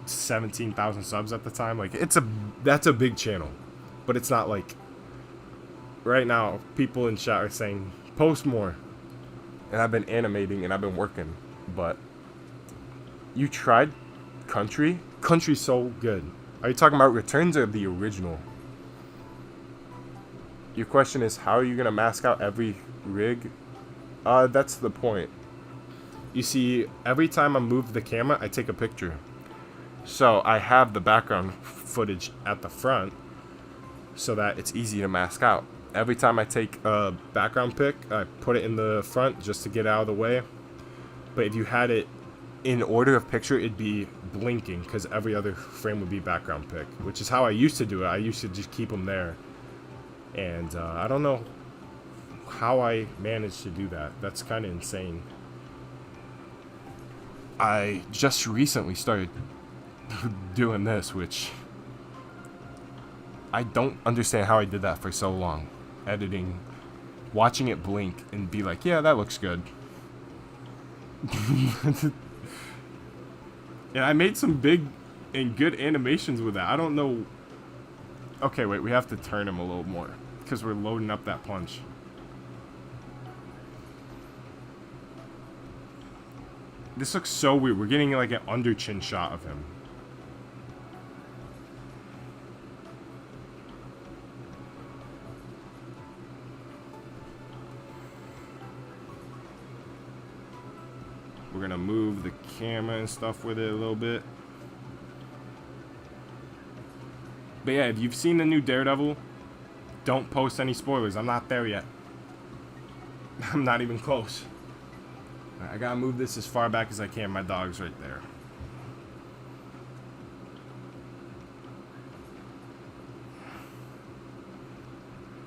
17,000 subs at the time. Like that's a big channel, but it's not like right now people in chat are saying post more, and I've been animating and I've been working. But you tried Country's so good. Are you talking about returns or the original? Your question is, how are you gonna mask out every rig? That's the point. You see, every time I move the camera, I take a picture. So I have the background footage at the front so that it's easy to mask out. Every time I take a background pic, I put it in the front just to get out of the way. But if you had it in order of picture, it'd be blinking because every other frame would be background pic, which is how I used to do it. I used to just keep them there. And I don't know how I managed to do that. That's kind of insane. I just recently started doing this, which I don't understand how I did that for so long. Editing, watching it blink and be like, yeah, that looks good. And I made some big and good animations with that. I don't know. Okay, wait, we have to turn him a little more because we're loading up that punch. This looks so weird. We're getting like an under chin shot of him. We're gonna move the camera and stuff with it a little bit. But yeah, if you've seen the new Daredevil, don't post any spoilers. I'm not there yet. I'm not even close. I gotta move this as far back as I can. My dog's right there.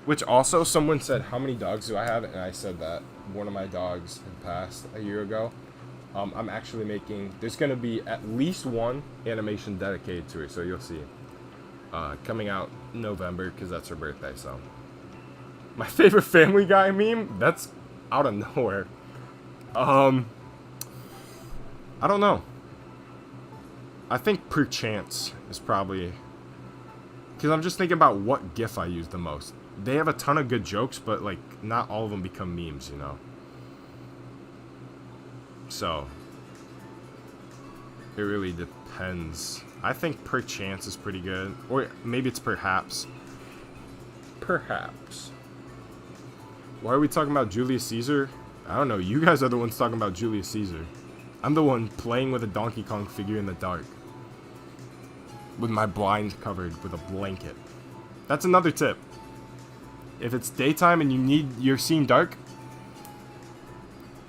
Which also, someone said, how many dogs do I have? And I said that one of my dogs had passed a year ago. I'm actually making, there's going to be at least one animation dedicated to her, so you'll see. Coming out in November, because that's her birthday, so. My favorite Family Guy meme? That's out of nowhere. I don't know. I think Perchance is probably, because I'm just thinking about what GIF I use the most. They have a ton of good jokes, but like not all of them become memes, you know. So it really depends. I think Perchance is pretty good, or maybe it's Perhaps. Perhaps. Why are we talking about Julius Caesar? I don't know. You guys are the ones talking about Julius Caesar. I'm the one playing with a Donkey Kong figure in the dark, with my blinds covered with a blanket. That's another tip. If it's daytime and you're seeing dark,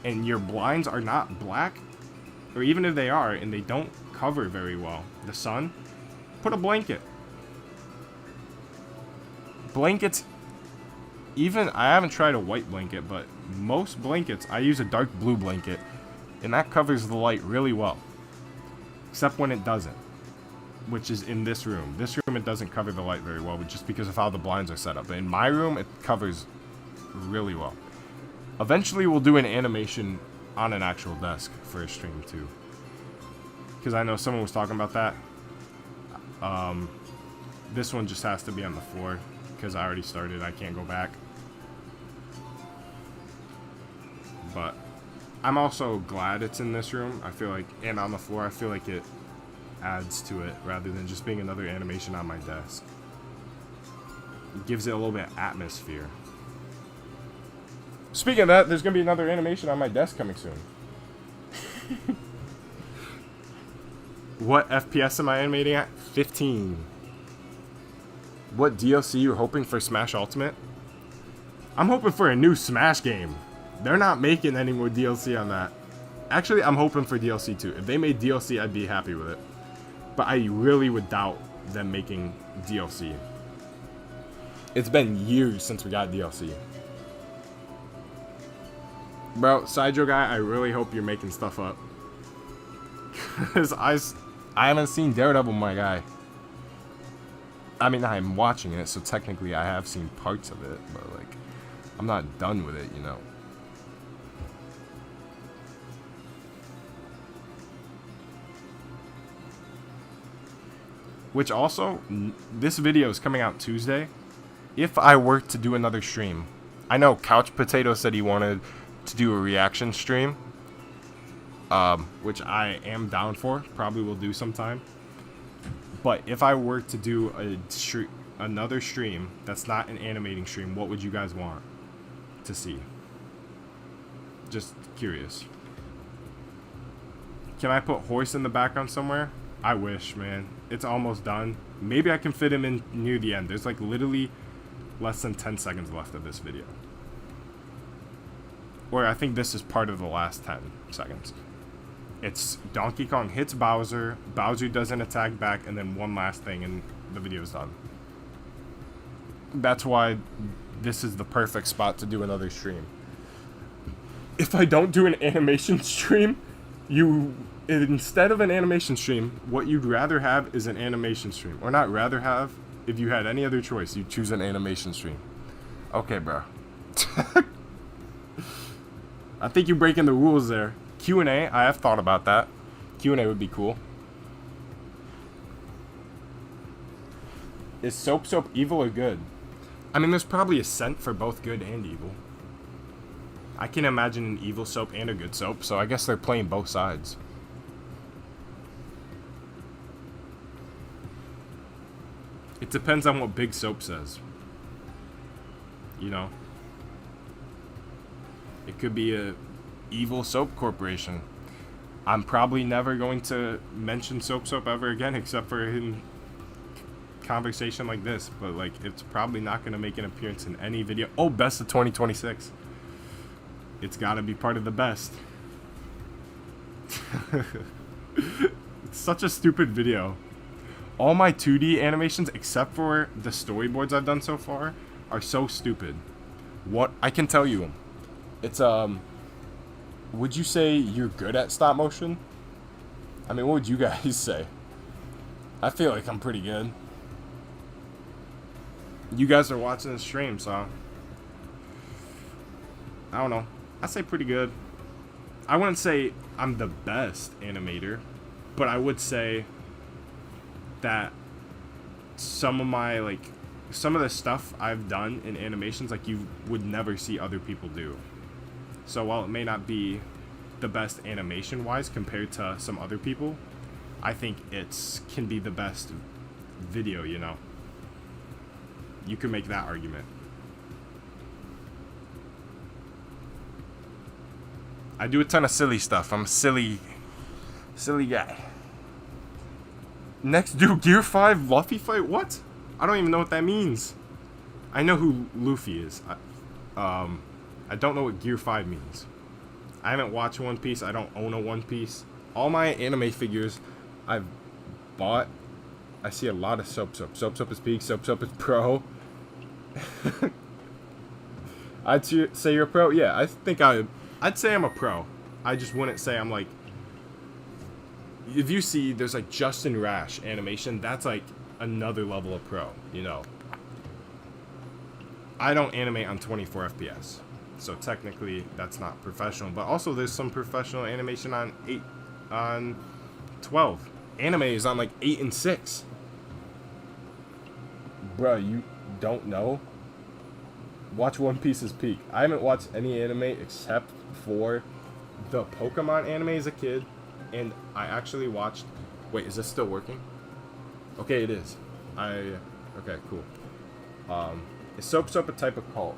and your blinds are not black, or even if they are and they don't cover very well the sun, put a blanket. Blankets even, I haven't tried a white blanket, but most blankets, I use a dark blue blanket, and that covers the light really well. Except when it doesn't, which is in this room. This room, it doesn't cover the light very well, but just because of how the blinds are set up. But in my room, it covers really well. Eventually, we'll do an animation on an actual desk for a stream, too. Because I know someone was talking about that. This one just has to be on the floor, because I already started. I can't go back. But I'm also glad it's in this room. I feel like, and on the floor, I feel like it adds to it rather than just being another animation on my desk. It gives it a little bit of atmosphere. Speaking of that, there's going to be another animation on my desk coming soon. What FPS am I animating at? 15. What DLC you're hoping for Smash Ultimate? I'm hoping for a new Smash game. They're not making any more DLC on that. Actually, I'm hoping for DLC too. If they made DLC, I'd be happy with it. But I really would doubt them making DLC. It's been years since we got DLC. Bro, Sidro guy, I really hope you're making stuff up. Because I haven't seen Daredevil, my guy. I mean, I'm watching it, so technically I have seen parts of it. But, like, I'm not done with it, you know. Which also, this video is coming out Tuesday. If I were to do another stream, I know Couch Potato said he wanted to do a reaction stream, which I am down for. Probably will do sometime. But if I were to do another stream that's not an animating stream, what would you guys want to see? Just curious. Can I put Horse in the background somewhere? I wish, man. It's almost done. Maybe I can fit him in near the end. There's like literally less than 10 seconds left of this video. Or I think this is part of the last 10 seconds. It's Donkey Kong hits Bowser, Bowser doesn't attack back, and then one last thing and the video's done. That's why this is the perfect spot to do another stream. If I don't do an animation stream, instead of an animation stream, what you'd rather have is an animation stream. Or not rather have, if you had any other choice, you'd choose an animation stream. Okay, bro. I think you're breaking the rules there. Q&A, I have thought about that. Q&A would be cool. Is Soap evil or good? I mean, there's probably a scent for both good and evil. I can imagine an evil soap and a good soap, so I guess they're playing both sides. It depends on what Big Soap says. You know? It could be a evil soap corporation. I'm probably never going to mention Soap ever again, except for in conversation like this. But like, it's probably not going to make an appearance in any video. Oh, best of 2026. It's got to be part of the best. It's such a stupid video. All my 2D animations, except for the storyboards I've done so far, are so stupid. What I can tell you, it's would you say you're good at stop motion? I mean, what would you guys say? I feel like I'm pretty good. You guys are watching the stream, so I don't know. I say pretty good. I wouldn't say I'm the best animator, but I would say that some of the stuff I've done in animations, like, you would never see other people do. So while it may not be the best animation wise compared to some other people, I think it can be the best video, you know. You can make that argument. I do a ton of silly stuff. I'm a silly guy. Next, do Gear 5 Luffy fight? What? I don't even know what that means. I know who Luffy is. I don't know what Gear 5 means. I haven't watched One Piece. I don't own a One Piece. All my anime figures I've bought. I see a lot of Soap. Soap is peak. Soap is pro. Say you're a pro. Yeah, I think I'd say I'm a pro. I just wouldn't say I'm like. If you see, there's like Justin Rash animation. That's like another level of pro. You know. I don't animate on 24 FPS, so technically that's not professional. But also, there's some professional animation on 12. Anime is on like 8 and 6. Bruh, you don't know? Watch One Piece's peak. I haven't watched any anime except for the Pokemon anime as a kid, and I actually watched. Wait, is this still working? Okay, it is. Okay, cool. Is soap's up a type of cult?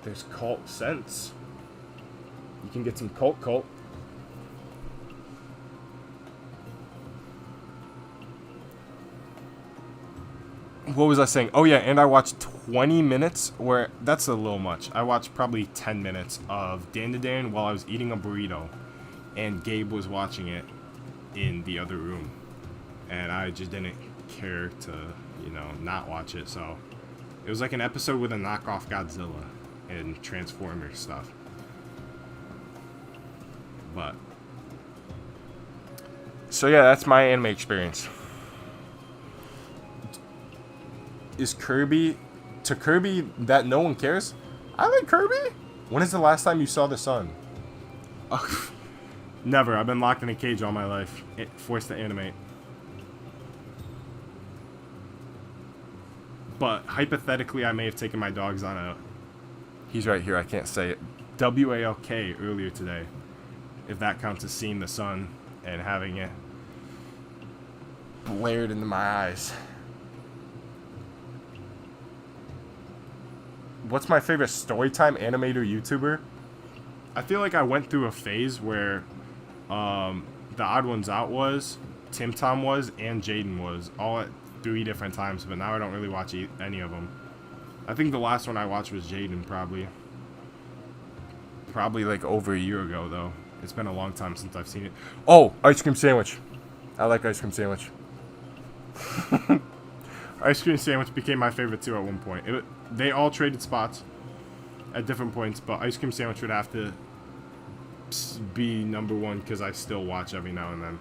There's cult sense. You can get some cult. What was I saying? Oh yeah, and I watched 20 minutes, where that's a little much. I watched probably 10 minutes of Dan while I was eating a burrito, and Gabe was watching it in the other room, and I just didn't care to, not watch it, so it was like an episode with a knockoff Godzilla and Transformers stuff. But so yeah, that's my anime experience. Is Kirby that no one cares? I like Kirby. When is the last time you saw the sun? Never. I've been locked in a cage all my life, forced to animate. But hypothetically, I may have taken my dogs on a. He's right here. I can't say it. WALK earlier today, if that counts as seeing the sun and having it blared into my eyes. What's my favorite storytime animator YouTuber? I feel like I went through a phase where the Odd Ones Out was, Tim Tom was, and Jaden was, all at 3 different times, but now I don't really watch any of them. I think the last one I watched was Jaden, probably like over a year ago, though. It's been a long time since I've seen it. Oh, ice cream sandwich. I like ice cream sandwich. Ice cream sandwich became my favorite too at one point. They all traded spots at different points, but ice cream sandwich would have to be number 1 because I still watch every now and then.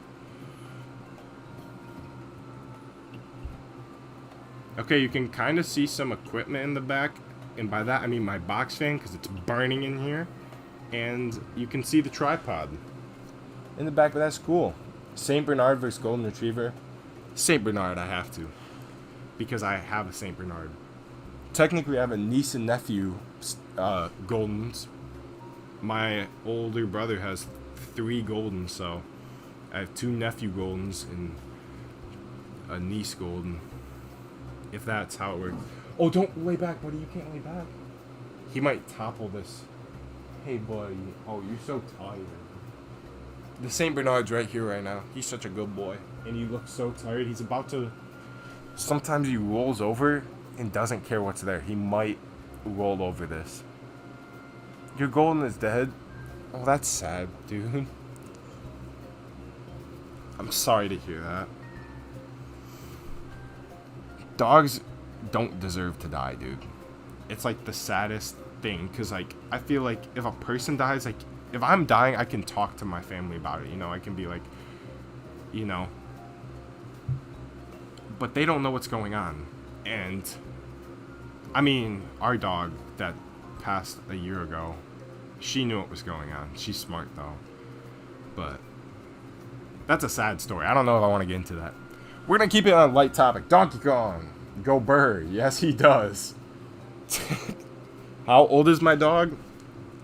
Okay, you can kind of see some equipment in the back, and by that I mean my box fan because it's burning in here, and you can see the tripod in the back, but that's cool. Saint Bernard versus Golden Retriever. Saint Bernard, I have to, because I have a Saint Bernard. Technically, I have a niece and nephew Goldens. My older brother has 3 Goldens, so I have 2 nephew Goldens and a niece Golden. If that's how it works. Oh, don't lay back, buddy. You can't lay back. He might topple this. Hey, buddy. Oh, you're so tired. The Saint Bernard's right here right now. He's such a good boy. And he looks so tired. He's about to. Sometimes he rolls over and doesn't care what's there. He might roll over this. Your Golden is dead? Oh, that's sad, dude. I'm sorry to hear that. Dogs don't deserve to die, dude. It's like the saddest thing, because like I feel like if a person dies, like if I'm dying, I can talk to my family about it, I can be like, but they don't know what's going on. And I mean, our dog that passed a year ago, she knew what was going on. She's smart though, but that's a sad story. I don't know if I want to get into that. We're going to keep it on a light topic. Donkey Kong. Go Bird. Yes, he does. How old is my dog?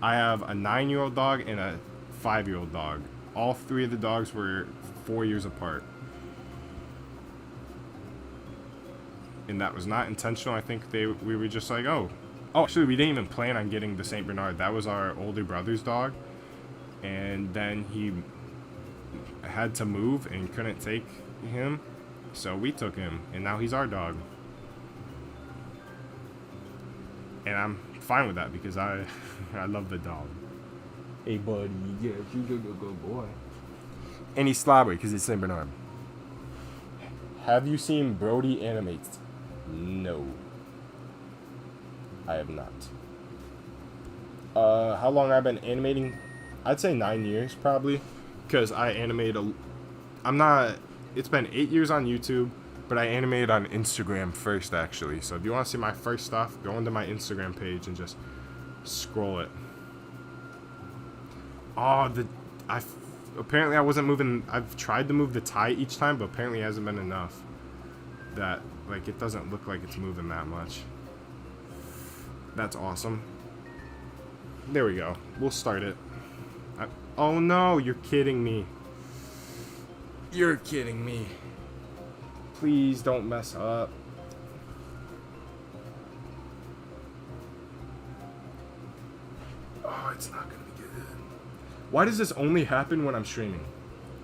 I have a 9-year-old dog and a 5-year-old dog. All 3 of the dogs were 4 years apart. And that was not intentional. I think we were just like, oh, actually, we didn't even plan on getting the Saint Bernard. That was our older brother's dog. And then he had to move and couldn't take him. So we took him, and now he's our dog. And I'm fine with that because I love the dog. Hey, buddy, yes, you're a good boy. And he's slobbery because he's Saint Bernard. Have you seen Brody animate? No. I have not. How long I've been animating? I'd say 9 years probably, because I animate I'm not. It's been 8 years on YouTube, but I animated on Instagram first actually. So if you want to see my first stuff, go into my Instagram page and just scroll it. Oh, apparently I wasn't moving. I've tried to move the tie each time, but apparently it hasn't been enough. That like it doesn't look like it's moving that much. That's awesome. There we go. We'll start it. Oh no, you're kidding me. You're kidding me. Please don't mess up. Oh, it's not gonna be good. Why does this only happen when I'm streaming?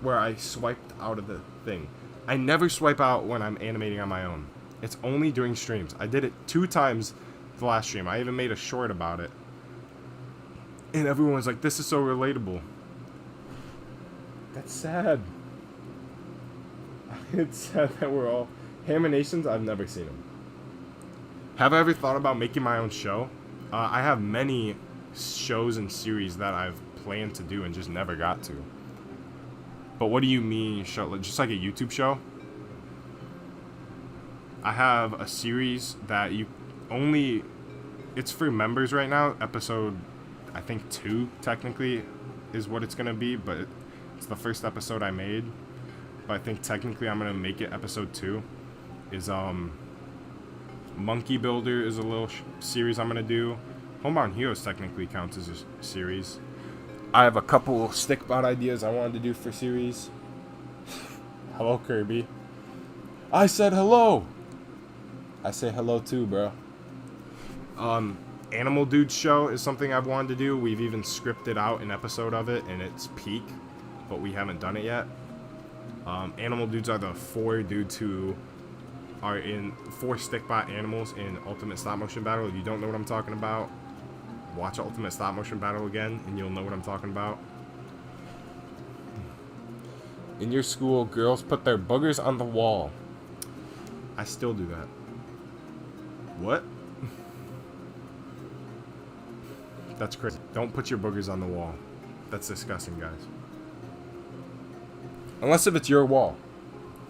Where I swiped out of the thing. I never swipe out when I'm animating on my own. It's only during streams. I did it 2 times the last stream. I even made a short about it. And everyone was like, this is so relatable. That's sad. It's sad that we're all... Animations, I've never seen them. Have I ever thought about making my own show? I have many shows and series that I've planned to do and just never got to. But what do you mean show? Just like a YouTube show? I have a series that you only... It's for members right now. Episode, I think 2 technically is what it's going to be. But it's the first episode I made. But I think technically I'm going to make it episode 2. Is Monkey Builder is a little series I'm going to do. Homebound Heroes technically counts as a series. I have a couple stickbot ideas I wanted to do for series. Hello, Kirby. I said hello. I say hello too, bro. Animal Dude show is something I've wanted to do. We've even scripted out an episode of it, and it's peak, but we haven't done it yet. Animal Dudes are the 4 dudes who are in 4 stickbot animals in Ultimate Stop Motion Battle. If you don't know what I'm talking about, watch Ultimate Stop Motion Battle again, and you'll know what I'm talking about. In your school, girls put their boogers on the wall. I still do that. What? That's crazy. Don't put your boogers on the wall. That's disgusting, guys. Unless if it's your wall,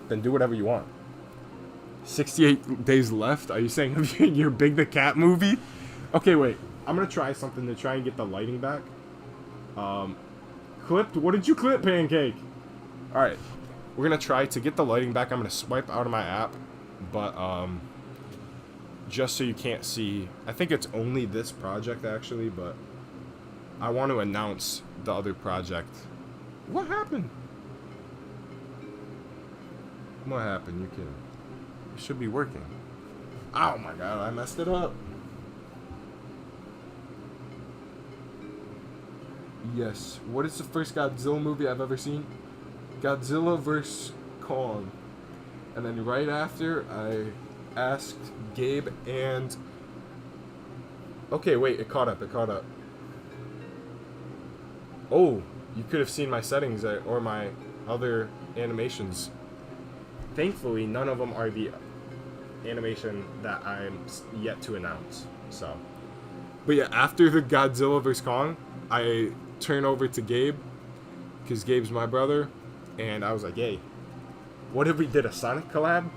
then do whatever you want. 68 days left? Are you saying your Big the Cat movie? Okay, wait. I'm going to try something to try and get the lighting back. Clipped? What did you clip, Pancake? Alright. We're going to try to get the lighting back. I'm going to swipe out of my app. But, just so you can't see. I think it's only this project, actually. But I want to announce the other project. What happened? What happened? You're kidding. It should be working. Oh my god, I messed it up. Yes. What is the first Godzilla movie I've ever seen? Godzilla vs. Kong. And then right after, I asked Gabe and... Okay, wait, it caught up, Oh, you could have seen my settings or my other animations. Thankfully, none of them are the animation that I'm yet to announce. So, but yeah, after the Godzilla vs. Kong, I turn over to Gabe, because Gabe's my brother, and I was like, hey, what if we did a Sonic collab,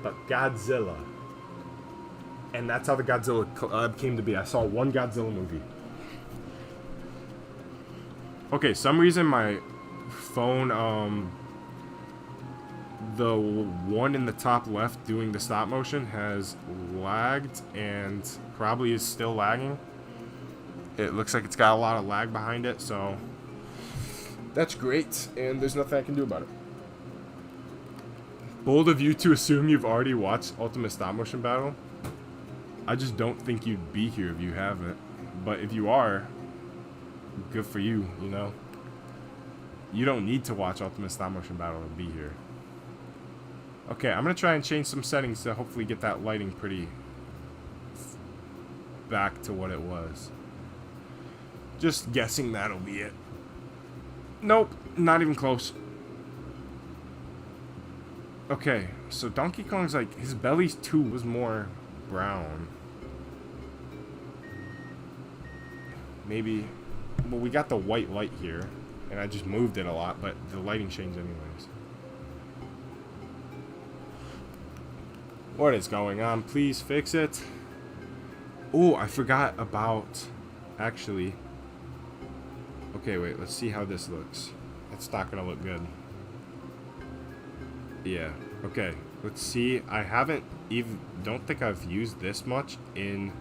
but Godzilla? And that's how the Godzilla collab came to be. I saw one Godzilla movie. Okay, some reason my phone, the one in the top left doing the stop motion has lagged and probably is still lagging. It looks like it's got a lot of lag behind it, so that's great, and there's nothing I can do about it. Bold of you to assume you've already watched Ultimate Stop Motion Battle. I just don't think you'd be here if you haven't. But if you are, good for you, you know? You don't need to watch Ultimate Stop Motion Battle to be here. Okay, I'm going to try and change some settings to hopefully get that lighting pretty back to what it was. Just guessing that'll be it. Nope, not even close. Okay, so Donkey Kong's like, his belly's too was more brown. maybe, well, we got the white light here, and I just moved it a lot, but the lighting changed anyways. What is going on? Please fix it. Oh, I forgot about, actually. Okay, wait, let's see how this looks. It's not gonna look good. Yeah, okay, let's see. I haven't even, don't think I've used this much in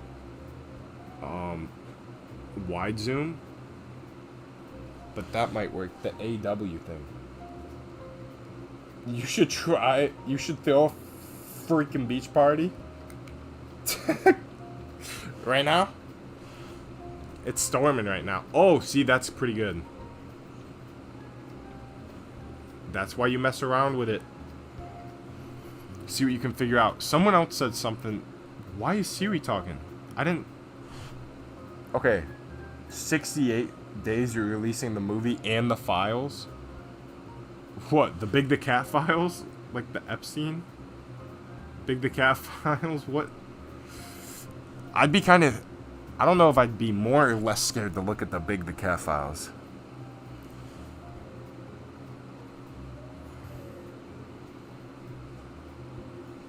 wide zoom, but that might work. The AW thing. You should try. You should throw a freaking beach party right now. It's storming right now. Oh, see, that's pretty good. That's why you mess around with it. See what you can figure out. Someone else said something. Why is Siri talking? I didn't. Okay. 68 days you're releasing the movie and the files? What? The Big the Cat files? Like the Epstein? Big the Cat files? What? I'd be kind of... I don't know if I'd be more or less scared to look at the Big the Cat files.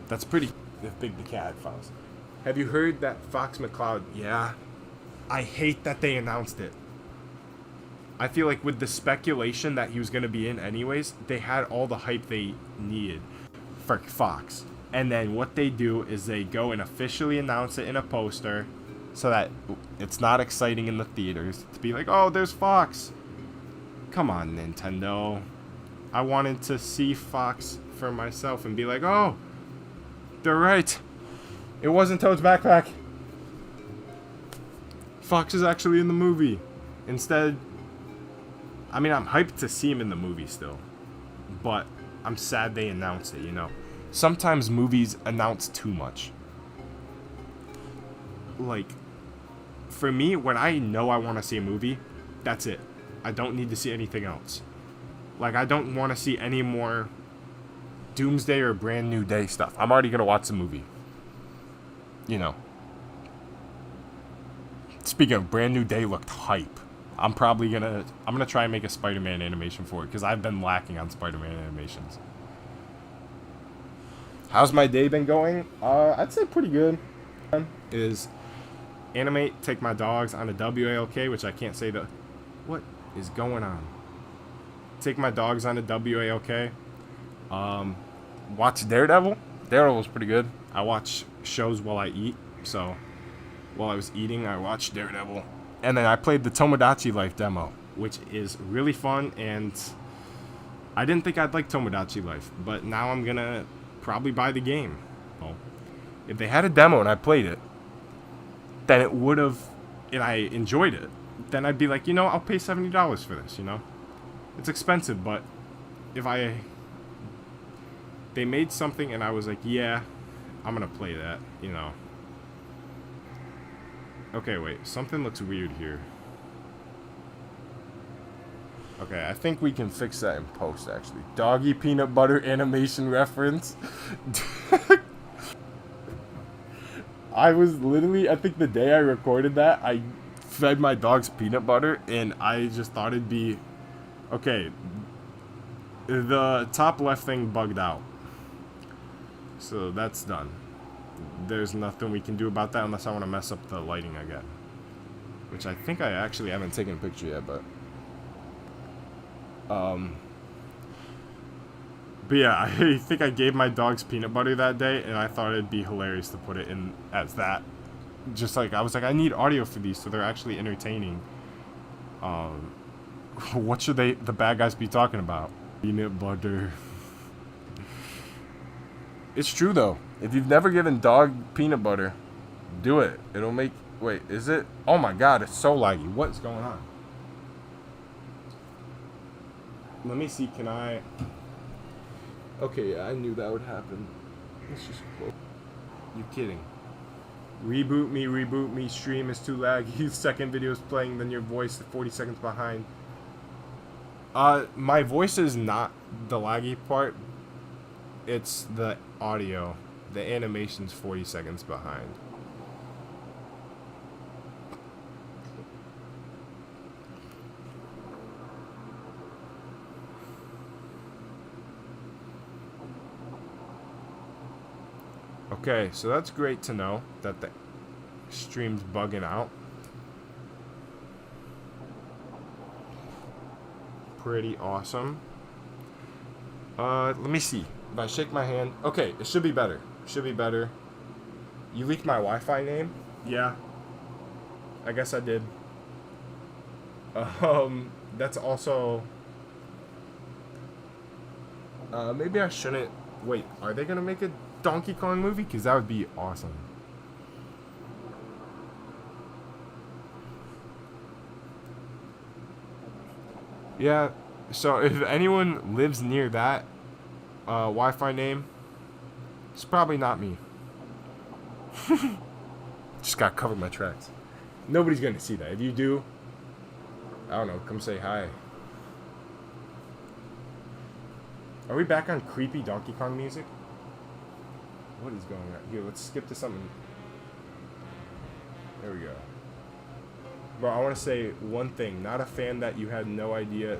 That's pretty... The Big the Cat files. Have you heard that Fox McCloud... Yeah. I hate that they announced it. I feel like with the speculation that he was going to be in anyways, they had all the hype they needed for Fox. And then what they do is they go and officially announce it in a poster so that it's not exciting in the theaters to be like, oh, there's Fox. Come on, Nintendo. I wanted to see Fox for myself and be like, oh, they're right. It wasn't Toad's backpack. Fox is actually in the movie. Instead, I mean, I'm hyped to see him in the movie still, but I'm sad they announced it, you know. Sometimes movies announce too much. Like, for me, when I know I want to see a movie, that's it. I don't need to see anything else. Like, I don't want to see any more Doomsday or Brand New Day stuff. I'm already going to watch the movie. You know. Speaking of, Brand New Day looked hype. I'm gonna try and make a Spider-Man animation for it because I've been lacking on Spider-Man animations. How's my day been going? I'd say pretty good. Is animate, take my dogs on a WALK, which I can't say the... What is going on? Take my dogs on a WALK. Watch Daredevil. Daredevil was pretty good. I watch shows while I eat, so while I was eating, I watched Daredevil. And then I played the Tomodachi Life demo, which is really fun, and I didn't think I'd like Tomodachi Life, but now I'm gonna probably buy the game. Well, if they had a demo and I played it, then it would have, and I enjoyed it, then I'd be like, you know, I'll pay $70 for this, you know? It's expensive, but if they made something and I was like, yeah, I'm gonna play that, you know? Okay, wait. Something looks weird here. Okay, I think we can fix that in post, actually. Doggy peanut butter animation reference. I was literally, I think the day I recorded that, I fed my dogs peanut butter, and I just thought it'd be... Okay. The top left thing bugged out. So that's done. There's nothing we can do about that unless I want to mess up the lighting again. Which I think I actually haven't taken a picture yet, but yeah, I think I gave my dogs peanut butter that day, and I thought it'd be hilarious to put it in as that. Just like, I was like, I need audio for these so they're actually entertaining. What should the bad guys be talking about? Peanut butter. It's true, though. If you've never given dog peanut butter, do it. It'll make... Wait, is it? Oh my god, it's so laggy. What's going on? Let me see, can I... Okay, yeah, I knew that would happen. Let's just... You kidding. Reboot me, stream is too laggy. Second video is playing, then your voice 40 seconds behind. My voice is not the laggy part. It's the audio. The animation's 40 seconds behind. Okay, so that's great to know that the stream's bugging out. Pretty awesome. Let me see. If I shake my hand. Okay, it should be better. Should be better. You leaked my Wi-Fi name? Yeah. I guess I did. That's also... maybe I shouldn't... Wait, are they gonna make a Donkey Kong movie? Because that would be awesome. Yeah, so if anyone lives near that Wi-Fi name, it's probably not me. Just gotta cover my tracks. Nobody's gonna see that. If you do, I don't know, come say hi. Are we back on creepy Donkey Kong music? What is going on? Here, let's skip to something. There we go. Bro, I want to say one thing. Not a fan that you had no idea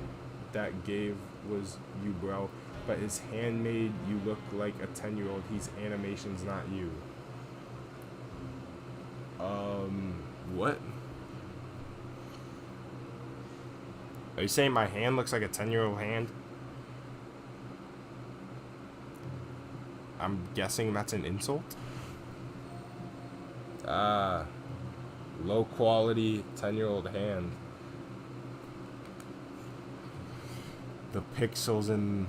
that Gabe was you, bro. But his handmade, you look like a 10-year-old. He's animation's not you. What? Are you saying my hand looks like a 10-year-old hand? I'm guessing that's an insult. Low quality 10-year-old hand. The pixels in...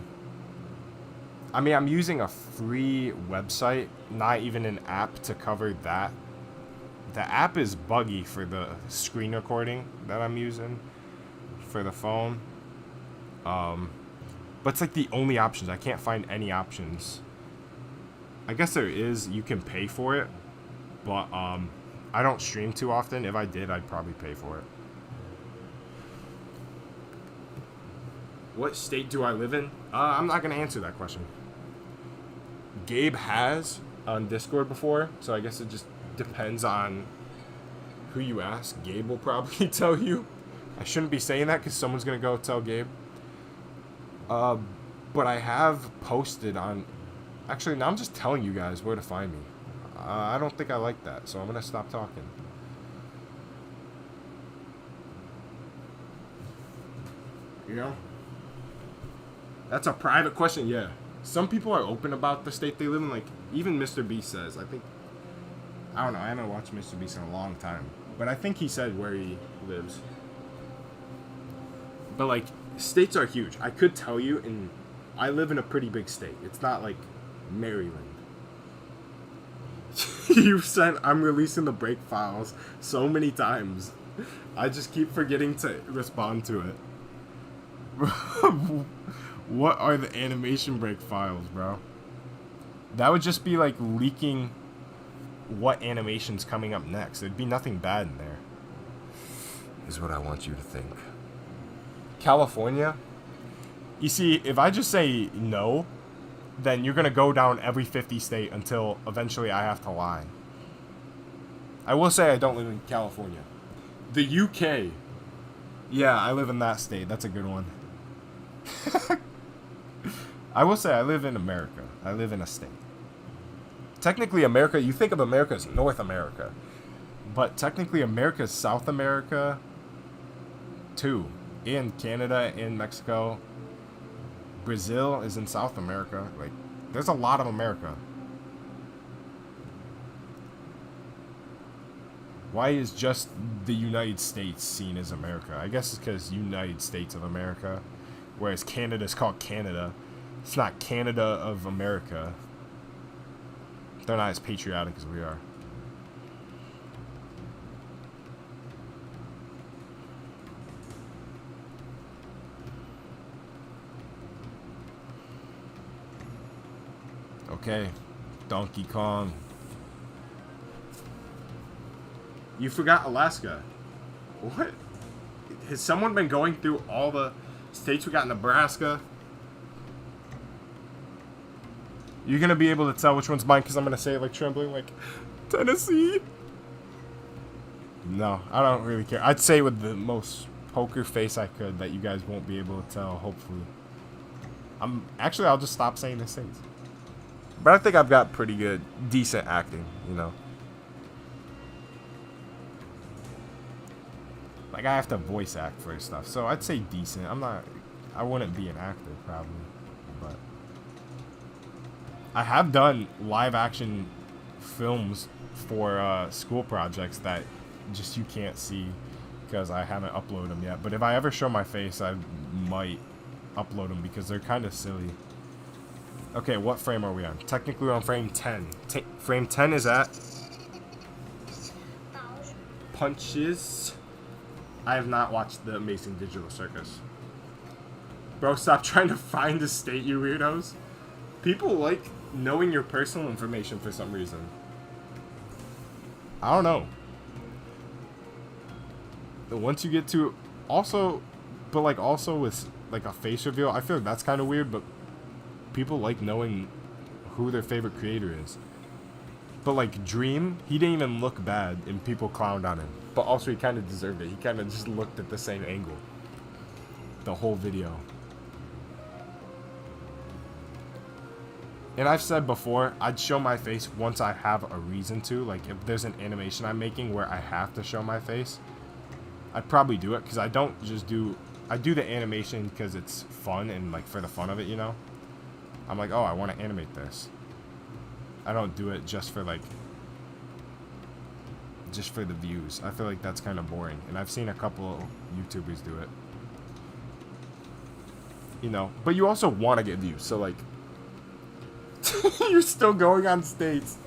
I mean, I'm using a free website, not even an app to cover that. The app is buggy for the screen recording that I'm using for the phone. But it's like the only options. I can't find any options. I guess there is. You can pay for it. But I don't stream too often. If I did, I'd probably pay for it. What state do I live in? I'm not going to answer that question. Gabe has on Discord before, so I guess it just depends on who you ask. Gabe will probably tell you. I shouldn't be saying that because someone's going to go tell Gabe. But I have posted on... Actually, now I'm just telling you guys where to find me. I don't think I like that, so I'm going to stop talking. You know? That's a private question, yeah. Some people are open about the state they live in. Like, even Mr. Beast says, I think... I don't know, I haven't watched Mr. Beast in a long time. But I think he said where he lives. But, like, states are huge. I could tell you, and I live in a pretty big state. It's not like Maryland. You said I'm releasing the break files so many times. I just keep forgetting to respond to it. What are the animation break files, bro? That would just be like leaking what animation's coming up next. There'd be nothing bad in there. Is what I want you to think. California? You see, if I just say no, then you're gonna go down every 50 state until eventually I have to lie. I will say I don't live in California. The UK. Yeah, I live in that state. That's a good one. I will say I live in America. I live in a state. Technically, America, you think of America as North America. But technically, America is South America, too. And Canada and Mexico. Brazil is in South America. Like, there's a lot of America. Why is just the United States seen as America? I guess it's because United States of America. Whereas Canada is called Canada. It's not Canada of America. They're not as patriotic as we are. Okay, Donkey Kong. You forgot Alaska. What? Has someone been going through all the states? We got Nebraska. You're going to be able to tell which one's mine because I'm going to say it like trembling, like Tennessee. No, I don't really care. I'd say with the most poker face I could that you guys won't be able to tell, hopefully. Actually, I'll just stop saying the states. But I think I've got pretty good, decent acting, you know. Like, I have to voice act for stuff, so I'd say decent. I wouldn't be an actor, probably. But I have done live action films for school projects that just you can't see because I haven't uploaded them yet. But if I ever show my face, I might upload them because they're kind of silly. Okay, what frame are we on? Technically, we're on frame 10. Frame 10 is at punches. I have not watched The Amazing Digital Circus. Bro, stop trying to find a state, you weirdos. People like knowing your personal information for some reason. I don't know. But once you get to... Also... But, like, also with, like, a face reveal, I feel like that's kind of weird, but people like knowing who their favorite creator is. But, like, Dream, he didn't even look bad, and people clowned on him. But also, he kind of deserved it. He kind of just looked at the same angle. The whole video. And I've said before, I'd show my face once I have a reason to. Like, if there's an animation I'm making where I have to show my face, I'd probably do it. Because I don't just do... I do the animation because it's fun and, like, for the fun of it, you know? I'm like, oh, I want to animate this. I don't do it just for, like... just for the views. I feel like that's kind of boring. And I've seen a couple YouTubers do it. You know? But you also want to get views. So, like... You're still going on states.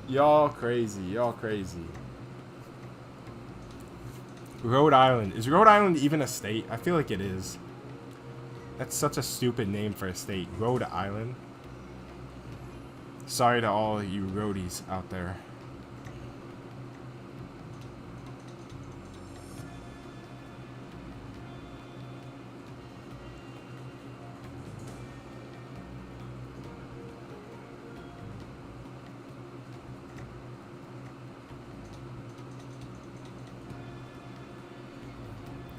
Y'all crazy. Y'all crazy. Rhode Island. Is Rhode Island even a state? I feel like it is. That's such a stupid name for a state. Rhode Island. Sorry to all you roadies out there.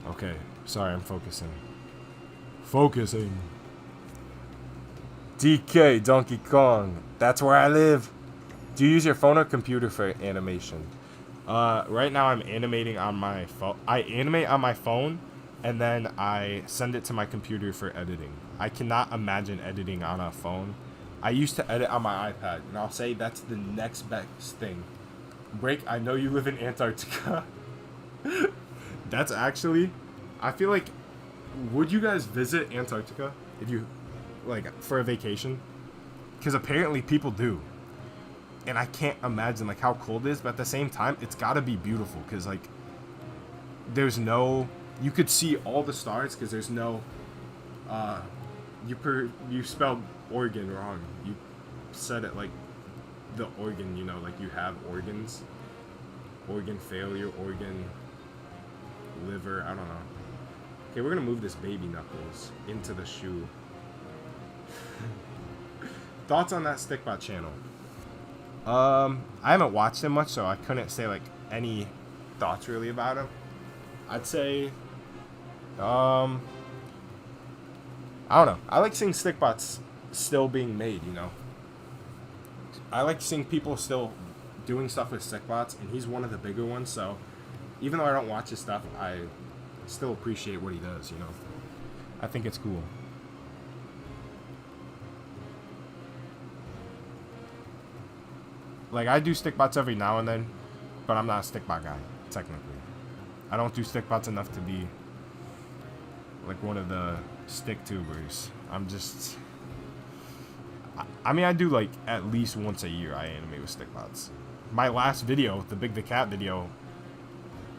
Okay, sorry, I'm focusing. Focusing. DK, Donkey Kong. That's where I live. Do you use your phone or computer for animation? Right now I'm animating on my phone. I animate on my phone, and then I send it to my computer for editing. I cannot imagine editing on a phone. I used to edit on my iPad, and I'll say that's the next best thing. Break, I know you live in Antarctica. That's actually... I feel like... Would you guys visit Antarctica if you... like, for a vacation? Because apparently people do. And I can't imagine, like, how cold it is. But at the same time, it's got to be beautiful. Because, like, there's no... You could see all the stars because there's no... You spelled organ wrong. You said it like the organ, you know, like you have organs. Organ failure, organ... liver, I don't know. Okay, we're gonna move this baby Knuckles into the shoe. Thoughts on that Stickbot channel? I haven't watched him much, so I couldn't say like any thoughts really about him. I'd say, I don't know. I like seeing Stickbots still being made, you know. I like seeing people still doing stuff with Stickbots, and he's one of the bigger ones, so even though I don't watch his stuff, I still appreciate what he does, you know. I think it's cool. Like, I do Stickbots every now and then, but I'm not a Stickbot guy, technically. I don't do Stickbots enough to be, like, one of the Sticktubers. I'm just... I mean, I do, like, at least once a year I animate with Stickbots. My last video, the Big the Cat video,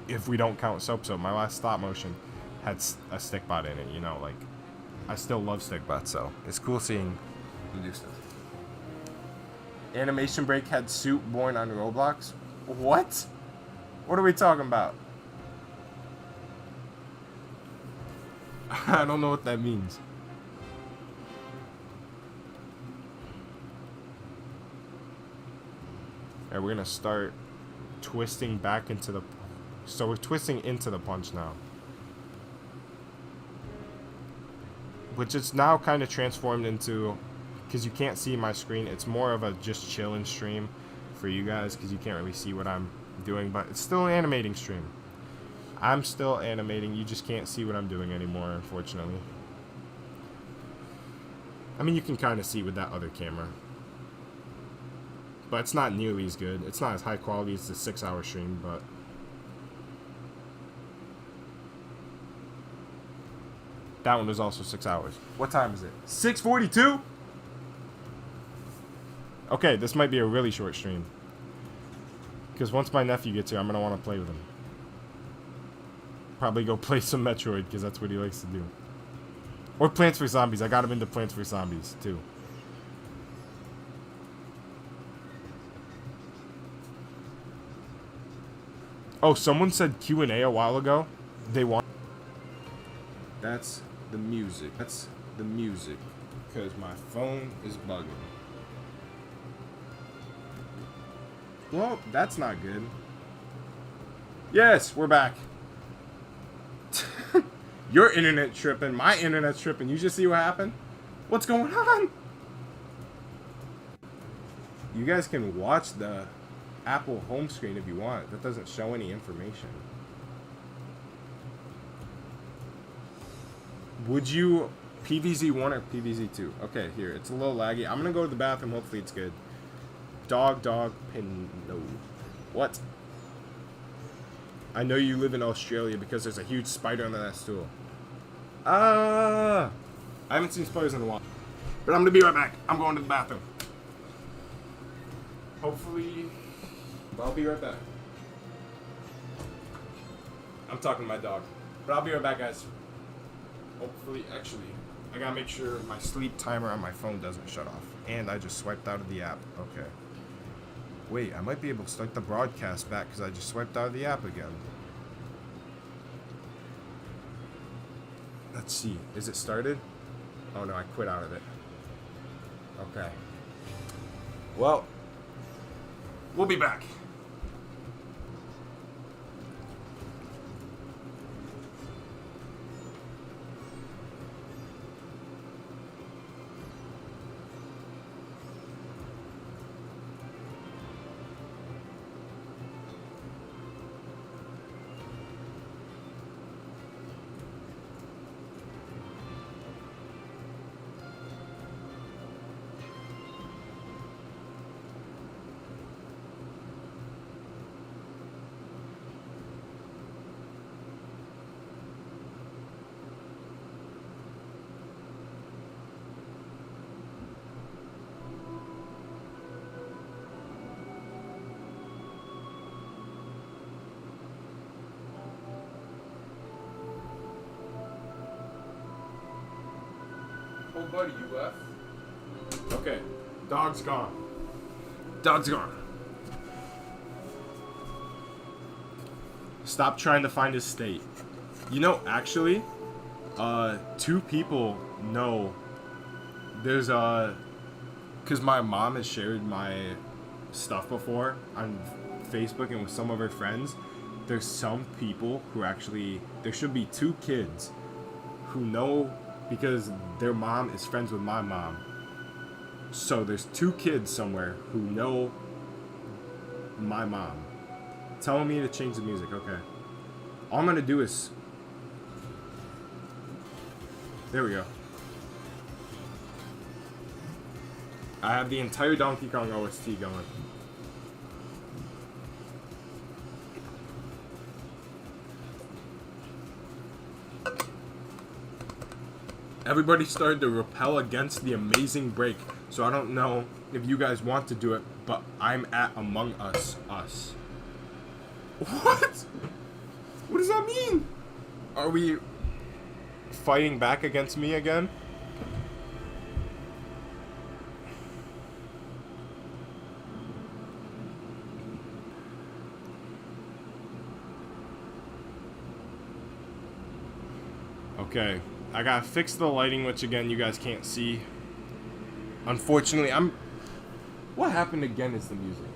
if we don't count Soap, my last stop motion had a Stickbot in it, you know, like, I still love Stickbots, so it's cool seeing them do stuff. Animation Break had Suit born on Roblox? What? What are we talking about? I don't know what that means. Alright, we're gonna start twisting back into the... So we're twisting into the punch now. which it's now kind of transformed into, because you can't see my screen, it's more of a just chillin' stream for you guys, because you can't really see what I'm doing, but it's still an animating stream. I'm still animating, you just can't see what I'm doing anymore, unfortunately. I mean, you can kind of see with that other camera, but it's not nearly as good. It's not as high quality as the 6-hour stream, but that one was also 6 hours. What time is it? 6:42? Okay, this might be a really short stream, because once my nephew gets here, I'm going to want to play with him. Probably go play some Metroid, because that's what he likes to do. Or Plants vs. Zombies. I got him into Plants vs. Zombies, too. Oh, someone said Q&A a while ago. They want... That's the music. That's the music. Because my phone is bugging. Well, that's not good. Yes, we're back. Your internet tripping, my internet's tripping. You just see what happened? What's going on? You guys can watch the Apple home screen if you want. That doesn't show any information. Would you PVZ1 or PVZ2? Okay, here. It's a little laggy. I'm going to go to the bathroom. Hopefully it's good. Dog, pin, no. What? I know you live in Australia because there's a huge spider under that stool. I haven't seen spiders in a while. But I'm going to be right back. I'm going to the bathroom. Hopefully... I'll be right back. I'm talking to my dog. But I'll be right back, guys. Hopefully, actually, I gotta make sure my sleep timer on my phone doesn't shut off. And I just swiped out of the app. Okay. Wait, I might be able to start the broadcast back because I just swiped out of the app again. Let's see. Is it started? Oh no, I quit out of it. Okay. Well, we'll be back. Oh, buddy, you left? Okay. Dog's gone. Dog's gone. Stop trying to find his state. You know, actually, 2 people know. There's, because my mom has shared my stuff before on Facebook and with some of her friends. There's some people who actually, there should be 2 kids who know, because their mom is friends with my mom. So there's 2 kids somewhere who know my mom. Telling me to change the music. Okay. All I'm going to do is... There we go. I have the entire Donkey Kong OST going. Everybody started to repel against the amazing break, so I don't know if you guys want to do it, but I'm at Among Us. What? What does that mean? Are we fighting back against me again? Okay. I gotta fix the lighting, which again you guys can't see. Unfortunately, what happened again is the music.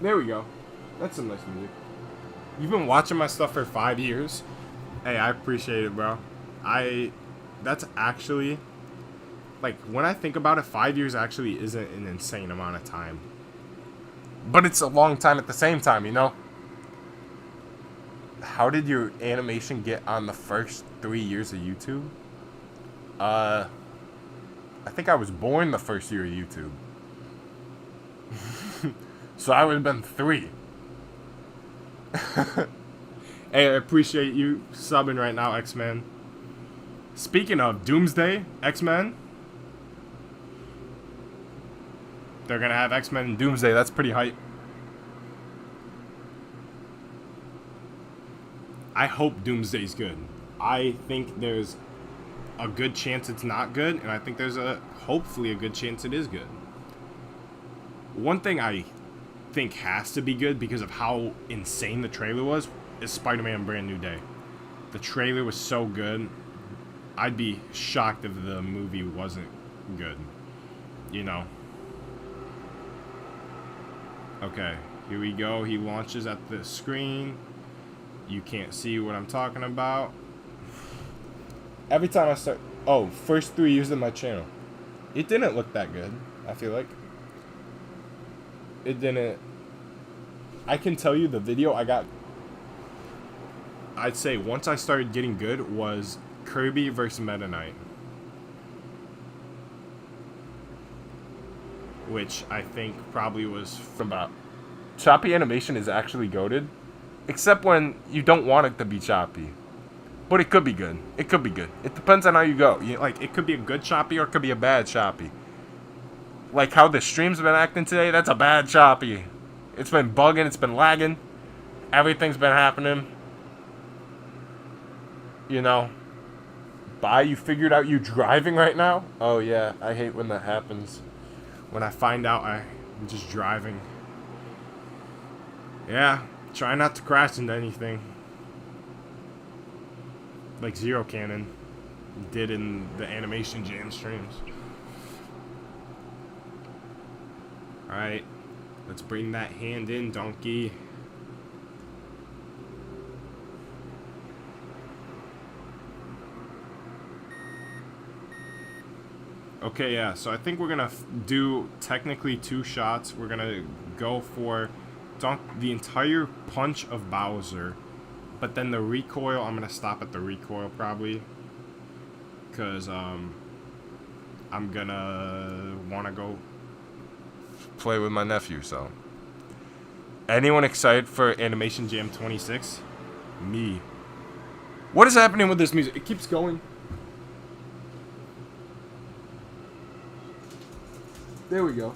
There we go. That's some nice music. You've been watching my stuff for 5 years. Hey, I appreciate it, bro. That's actually, like, when I think about it, 5 years actually isn't an insane amount of time. But it's a long time at the same time, you know? How did your animation get on the first 3 years of YouTube? I think I was born the first year of YouTube. So I would have been 3. Hey, I appreciate you subbing right now, X-Men. Speaking of Doomsday, X-Men. They're gonna have X-Men and Doomsday. That's pretty hype. I hope Doomsday's good. I think there's a good chance it's not good, and I think there's hopefully a good chance it is good. One thing I think has to be good because of how insane the trailer was is Spider-Man Brand New Day. The trailer was so good. I'd be shocked if the movie wasn't good. You know. Okay, here we go. He launches at the screen. You can't see what I'm talking about. Every time I start... Oh, first 3 years of my channel. It didn't look that good, I feel like. It didn't... I can tell you the video I got... I'd say once I started getting good was Kirby vs. Meta Knight. Which I think probably was from about... Choppy animation is actually goated. Except when you don't want it to be choppy. But it could be good. It could be good. It depends on how you go. Like, it could be a good choppy or it could be a bad choppy. Like how the stream's been acting today, that's a bad choppy. It's been bugging, it's been lagging. Everything's been happening. You know. Bye, you figured out you driving right now? Oh yeah, I hate when that happens. When I find out I'm just driving. Yeah, try not to crash into anything. Like Zero Cannon did in the Animation Jam streams. Alright, let's bring that hand in, donkey. Okay, yeah, so I think we're gonna do technically 2 shots. We're gonna go for the entire punch of Bowser. But then the recoil, I'm going to stop at the recoil probably. Because I'm going to want to go play with my nephew, so. Anyone excited for Animation Jam 26? Me. What is happening with this music? It keeps going. There we go.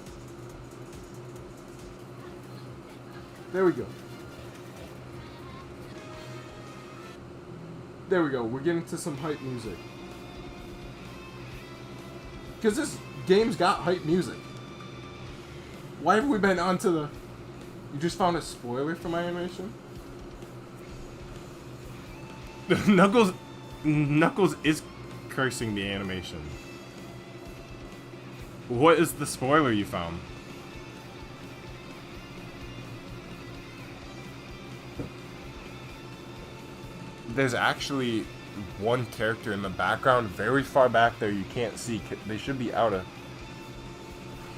There we go. There we go. We're getting to some hype music. Because this game's got hype music. Why have we been on to the... You just found a spoiler for my animation? Knuckles is cursing the animation. What is the spoiler you found? There's actually one character in the background very far back there you can't see. They should be out of...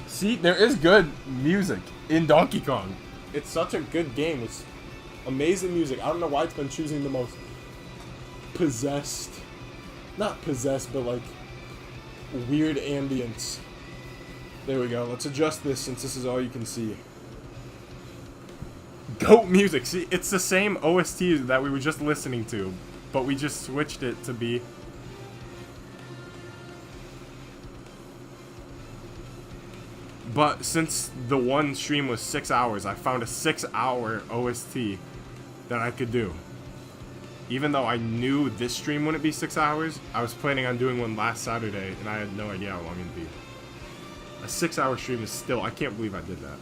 See, there is good music in Donkey Kong. It's such a good game. It's amazing music. I don't know why it's been choosing the most possessed... Not possessed, but like weird ambience. There we go. Let's adjust this since this is all you can see. Goat music. See, it's the same OST that we were just listening to, but we just switched it to be... But since the one stream was 6 hours, I found a 6-hour OST that I could do. Even though I knew this stream wouldn't be 6 hours, I was planning on doing one last Saturday, and I had no idea how long it'd be. A 6-hour stream is still... I can't believe I did that.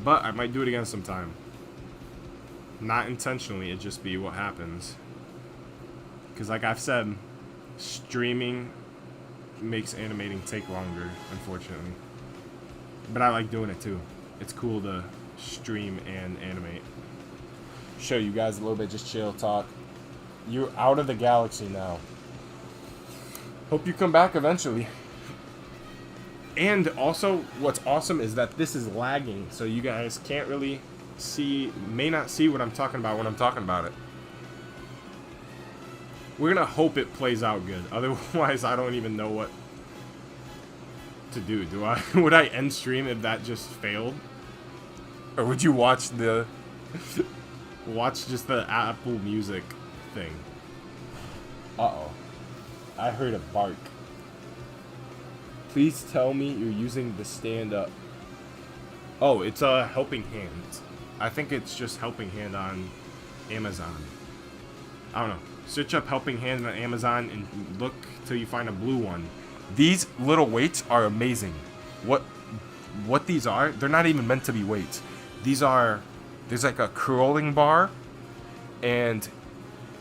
But I might do it again sometime. Not intentionally, it just be what happens. Because like I've said, streaming makes animating take longer, unfortunately. But I like doing it too. It's cool to stream and animate. show you guys a little bit, just chill, talk. You're out of the galaxy now. Hope you come back eventually. And also, what's awesome is that this is lagging, so you guys can't really see, may not see what I'm talking about when I'm talking about it. We're gonna hope it plays out good. Otherwise, I don't even know what to do. Would I end stream if that just failed? Or would you watch the just the Apple Music thing? Uh-oh. I heard a bark. Please tell me you're using the stand-up. Oh, it's a Helping Hand. I think it's just Helping Hand on Amazon. I don't know. Search up Helping Hand on Amazon and look till you find a blue one. These little weights are amazing. What these are, they're not even meant to be weights. These are, there's like a curling bar, and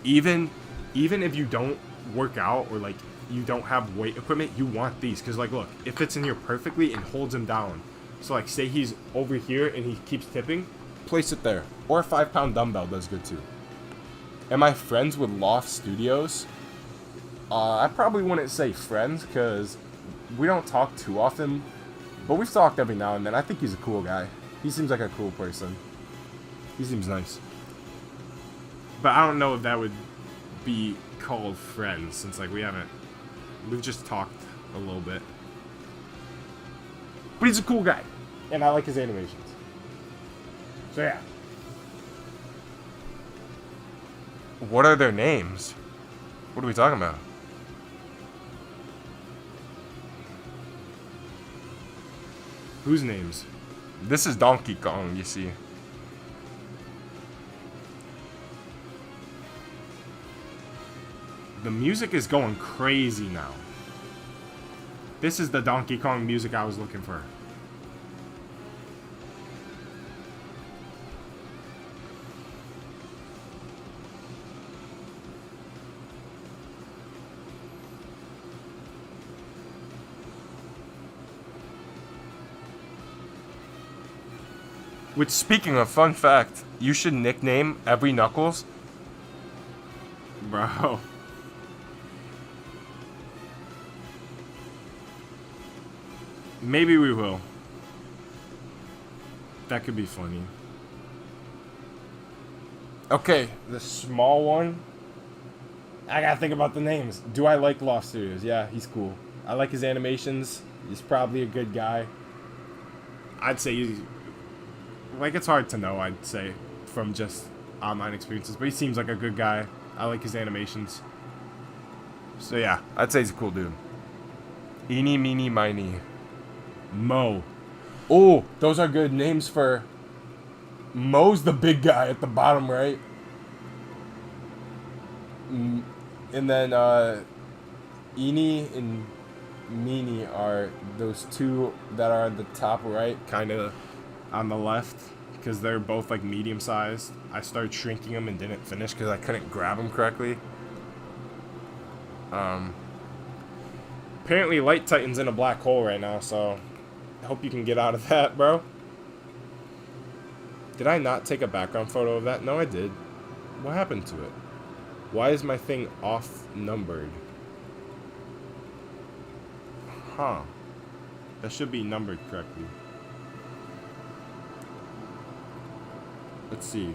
even if you don't work out or like you don't have weight equipment, you want these, because like look, it fits in here perfectly and holds him down. So like say he's over here and he keeps tipping, place it there. Or a 5-pound dumbbell does good too. Am I friends with Loft Studios? I probably wouldn't say friends, because we don't talk too often, but we've talked every now and then. I think he's a cool guy. He seems like a cool person. He seems nice. But I don't know if that would be called friends, since like we've just talked a little bit. But he's a cool guy, and I like his animations. So yeah. What are their names? What are we talking about? Whose names? This is Donkey Kong, you see. The music is going crazy now. This is the Donkey Kong music I was looking for. Which, speaking of fun fact, you should nickname every Knuckles. Bro. Maybe we will. That could be funny. Okay, the small one. I gotta think about the names. Do I like Loft Studios? Yeah, he's cool. I like his animations. He's probably a good guy. I'd say he's... Like, it's hard to know, I'd say, from just online experiences. But he seems like a good guy. I like his animations. So, yeah, I'd say he's a cool dude. Eeny, meeny, miny. Mo. Oh, those are good names for... Mo's the big guy at the bottom right. And then, Eeny and meeny are those two that are at the top right, kind of... on the left, because they're both like medium sized. I started shrinking them and didn't finish because I couldn't grab them correctly. Apparently Light Titan's in a black hole right now, so I hope you can get out of that, bro. Did I not take a background photo of that? No, I did. What happened to it? Why is my thing off numbered? Huh. That should be numbered correctly. Let's see.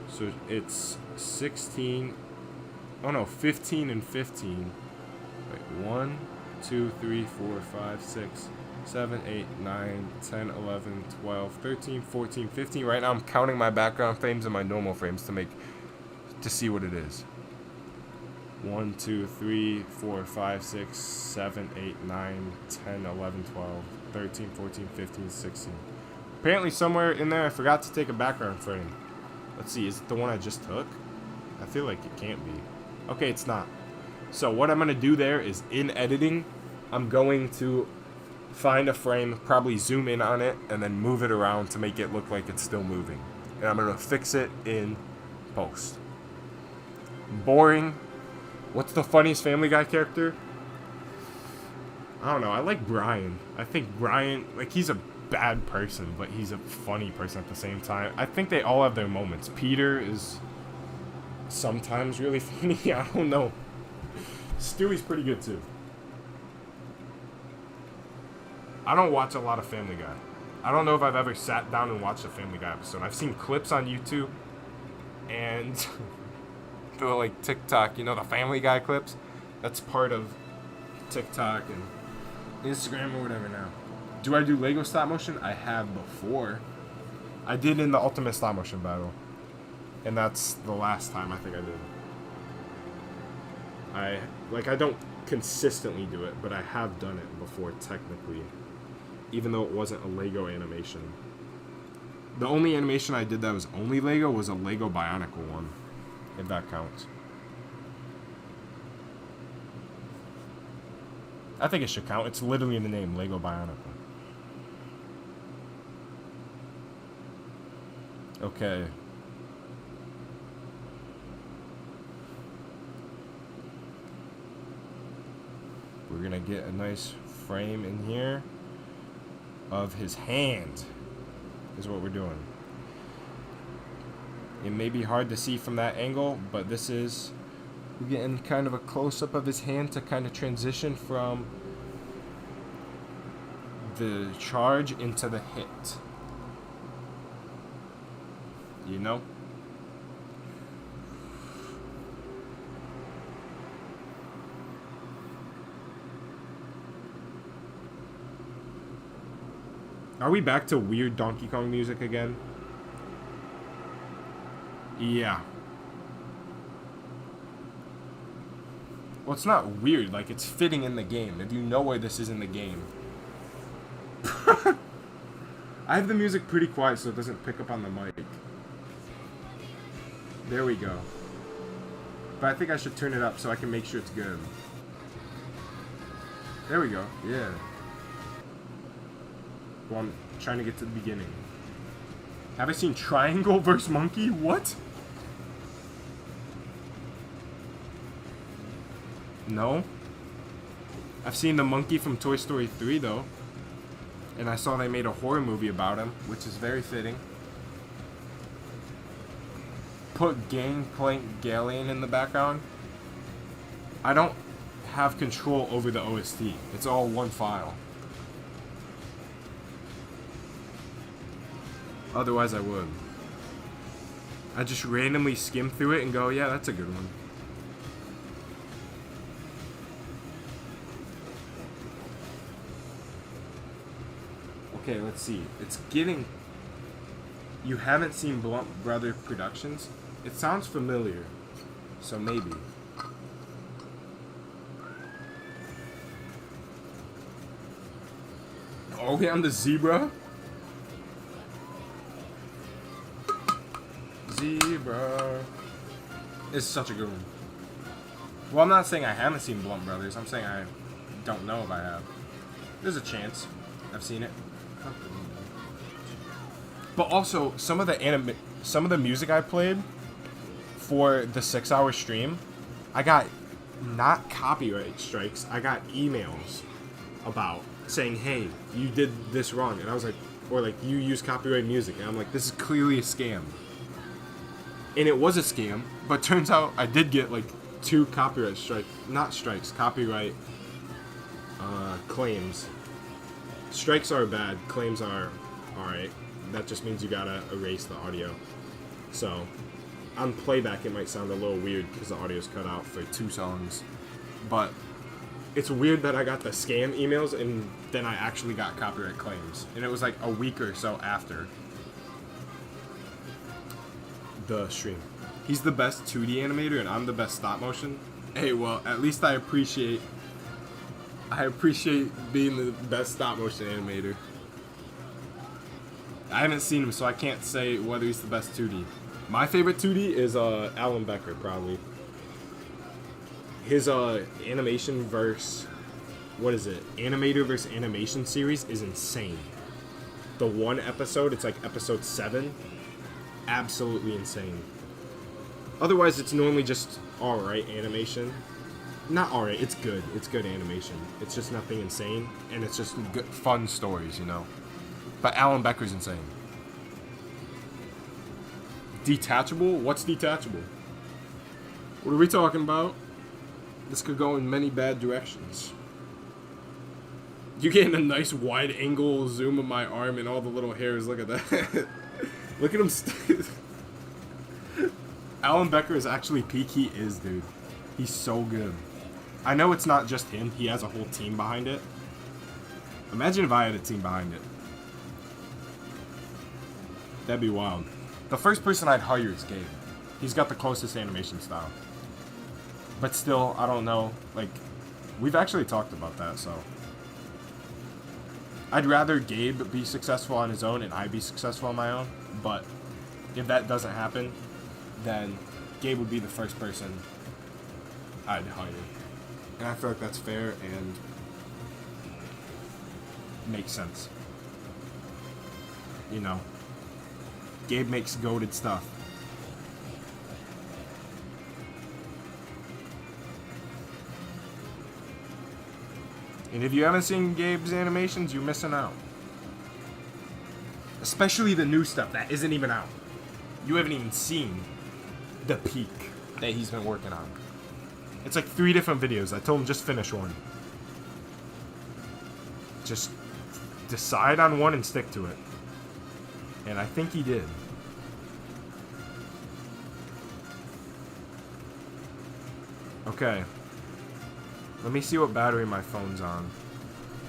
So it's 16. Oh no, 15 and 15. Wait, 1, 2, 3, 4, 5, 6, 7, 8, 9, 10, 11, 12, 13, 14, 15. Right now I'm counting my background frames and my normal frames to see what it is. 1, 2, 3, 4, 5, 6, 7, 8, 9, 10, 11, 12, 13, 14, 15, 16. Apparently somewhere in there I forgot to take a background frame. Let's see, is it the one I just took? I feel like it can't be. Okay, it's not. So what I'm going to do there is, in editing, I'm going to find a frame, probably zoom in on it, and then move it around to make it look like it's still moving. And I'm going to fix it in post. Boring. What's the funniest Family Guy character? I don't know. I like Brian. I think Brian, like, he's a bad person, but he's a funny person at the same time. I think they all have their moments. Peter is sometimes really funny. I don't know. Stewie's pretty good too. I don't watch a lot of Family Guy. I don't know if I've ever sat down and watched a Family Guy episode. I've seen clips on YouTube and the like TikTok, you know, the Family Guy clips. That's part of TikTok and Instagram or whatever now. Do I do Lego stop motion? I have before. I did in the Ultimate Stop Motion Battle. And that's the last time I think I did. I don't consistently do it, but I have done it before technically. Even though it wasn't a Lego animation. The only animation I did that was only Lego was a Lego Bionicle one. If that counts. I think it should count. It's literally in the name, Lego Bionicle. Okay. We're gonna get a nice frame in here of his hand, is what we're doing. It may be hard to see from that angle, but this is, we're getting kind of a close-up of his hand to kind of transition from the charge into the hit. You know? Are we back to weird Donkey Kong music again? Yeah. Well, it's not weird. Like, it's fitting in the game. If you know where this is in the game. I have the music pretty quiet so it doesn't pick up on the mic. There we go. But I think I should turn it up so I can make sure it's good. There we go. Yeah. Well, I'm trying to get to the beginning. Have I seen Triangle vs. Monkey? What? No. I've seen the monkey from Toy Story 3, though. And I saw they made a horror movie about him, which is very fitting. Put Gangplank Galleon in the background. I don't have control over the OST. It's all one file. Otherwise I would. I just randomly skim through it and go, yeah, that's a good one. Okay, let's see. It's getting... You haven't seen Blunt Brother Productions? It sounds familiar. So maybe. Are we on the zebra? Zebra. It's such a good one. Well, I'm not saying I haven't seen Blunt Brothers. I'm saying I don't know if I have. There's a chance I've seen it. But also, some of the music I played for the 6-hour stream, I got not copyright strikes. I got emails about saying, "Hey, you did this wrong," and I was like, or like, "You use copyright music," and I'm like, "This is clearly a scam." And it was a scam, but turns out I did get like 2 copyright copyright claims. Strikes are bad, claims are alright. That just means you gotta erase the audio. So, on playback it might sound a little weird because the audio's cut out for 2 songs. But it's weird that I got the scam emails and then I actually got copyright claims. And it was like a week or so after the stream. He's the best 2D animator and I'm the best stop motion. Hey, well, at least I appreciate being the best stop motion animator. I haven't seen him, so I can't say whether he's the best 2D. My favorite 2D is Alan Becker, probably. His animation versus, what is it? Animator versus animation series is insane. The one episode, it's like episode 7. Absolutely insane. Otherwise, it's normally just alright animation. Not alright, it's good. It's good animation. It's just nothing insane, and it's just good, fun stories, you know? But Alan Becker's insane. Detachable? What's detachable? What are we talking about? This could go in many bad directions. You're getting a nice wide angle zoom of my arm and all the little hairs. Look at that. Look at him. Alan Becker is actually peak. He is, dude. He's so good. I know it's not just him. He has a whole team behind it. Imagine if I had a team behind it. That'd be wild. The first person I'd hire is Gabe. He's got the closest animation style. But still, I don't know. Like, we've actually talked about that, so. I'd rather Gabe be successful on his own and I be successful on my own. But if that doesn't happen, then Gabe would be the first person I'd hire. And I feel like that's fair and makes sense. You know, Gabe makes goated stuff. And if you haven't seen Gabe's animations, you're missing out. Especially the new stuff that isn't even out. You haven't even seen the peak that he's been working on. It's like 3 different videos. I told him just finish one. Just decide on one and stick to it. And I think he did. Okay. Let me see what battery my phone's on.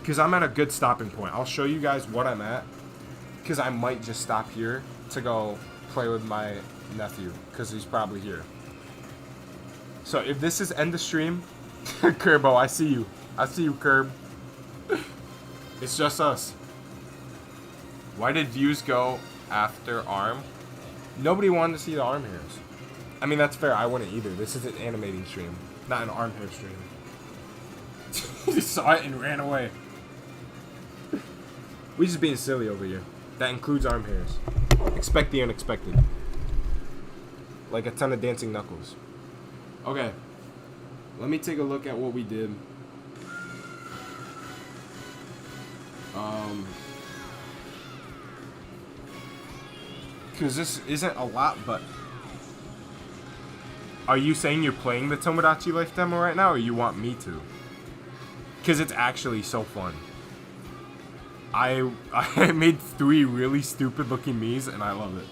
Because I'm at a good stopping point. I'll show you guys what I'm at. Because I might just stop here to go play with my nephew. Because he's probably here. So if this is end of stream, Kerbo, I see you. I see you, Kerb. It's just us. Why did views go after arm? Nobody wanted to see the arm hairs. I mean, that's fair. I wouldn't either. This is an animating stream, not an arm hair stream. He saw it and ran away. We just being silly over here. That includes arm hairs. Expect the unexpected. Like a ton of dancing knuckles. Okay. Let me take a look at what we did. Because this isn't a lot, but... Are you saying you're playing the Tomodachi Life demo right now, or you want me to? Because it's actually so fun. I made 3 really stupid looking Miis, and I love it.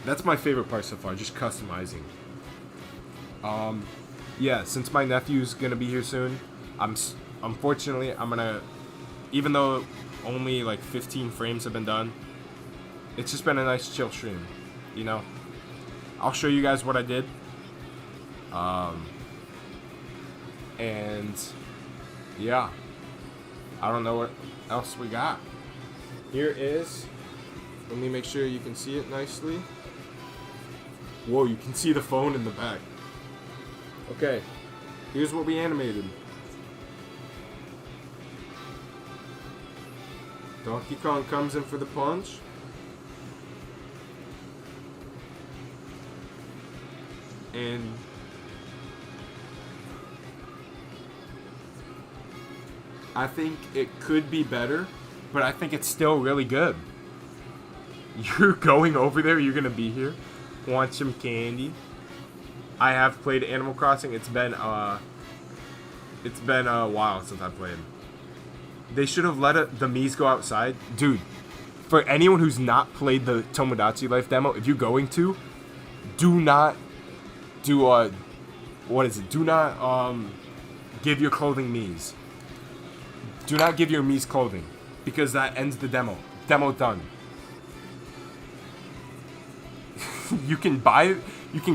That's my favorite part so far, just customizing. Yeah, since my nephew's gonna be here soon, unfortunately, I'm gonna, even though only like 15 frames have been done, it's just been a nice chill stream, you know? I'll show you guys what I did. And yeah, I don't know what else we got. Here is, let me make sure you can see it nicely. Whoa, you can see the phone in the back. Okay, here's what we animated. Donkey Kong comes in for the punch. And I think it could be better, but I think it's still really good. You're going over there, you're gonna be here. Want some candy? I have played Animal Crossing. It's been a while since I played. They should have let the Miis go outside. Dude, for anyone who's not played the Tomodachi Life demo, if you're going to, do not do what is it? Do not give your clothing Miis. Do not give your Miis clothing, because that ends the demo. Demo done. You can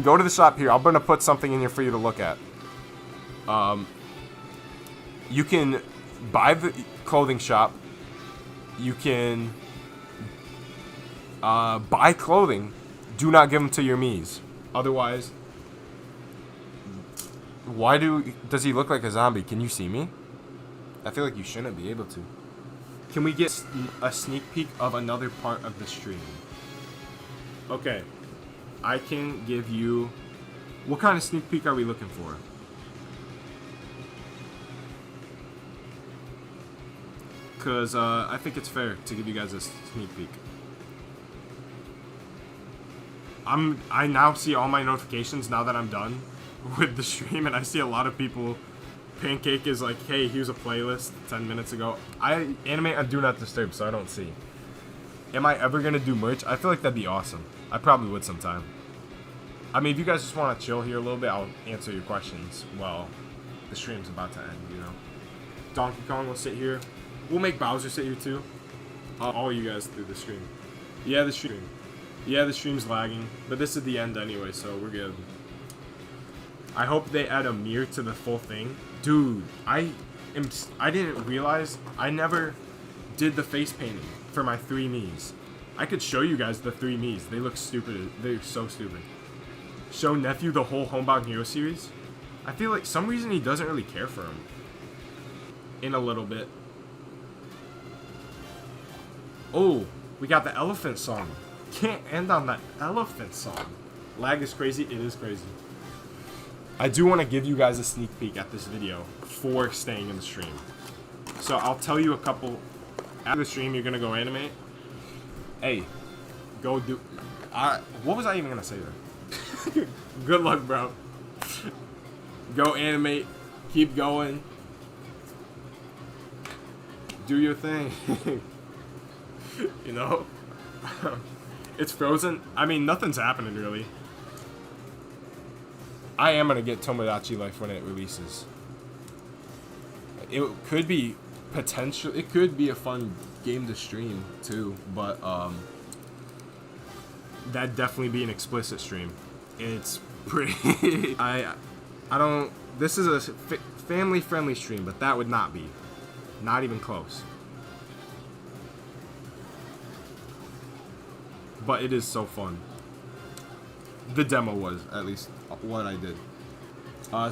go to the shop here. I'm gonna put something in here for you to look at. You can buy the clothing shop. You can buy clothing. Do not give them to your Miis. Otherwise, does he look like a zombie? Can you see me? I feel like you shouldn't be able to. Can we get a sneak peek of another part of the stream? Okay. I can give you... What kind of sneak peek are we looking for? because I think it's fair to give you guys a sneak peek. I now see all my notifications now that I'm done with the stream, and I see a lot of people. Pancake is like, hey, here's a playlist 10 minutes ago. I animate on Do Not Disturb, so I don't see. Am I ever gonna do merch? I feel like that'd be awesome. I probably would sometime. I mean, if you guys just want to chill here a little bit, I'll answer your questions while the stream's about to end, you know. Donkey Kong will sit here. We'll make Bowser sit here too. All you guys through the stream. Yeah, the stream's lagging, but this is the end anyway, so we're good. I hope they add a mirror to the full thing. Dude, I didn't realize I never did the face painting for my 3 Miis. I could show you guys the 3 Miis. They look stupid. They're so stupid. Show nephew the whole Homebound Hero series. I feel like some reason he doesn't really care for him. In a little bit. Oh, we got the elephant song. Can't end on that elephant song. Lag is crazy. It is crazy. I do want to give you guys a sneak peek at this video for staying in the stream. So I'll tell you a couple. After the stream, you're going to go animate. Hey, go do... what was I even going to say there? Good luck, bro. Go animate. Keep going. Do your thing. You know? It's frozen. I mean, nothing's happening, really. I am gonna get Tomodachi Life when it releases. It could be potential. It could be a fun game to stream too, but that'd definitely be an explicit stream. It's pretty. I don't. This is a family-friendly stream, but that would not be. Not even close. But it is so fun. The demo was, at least, what I did.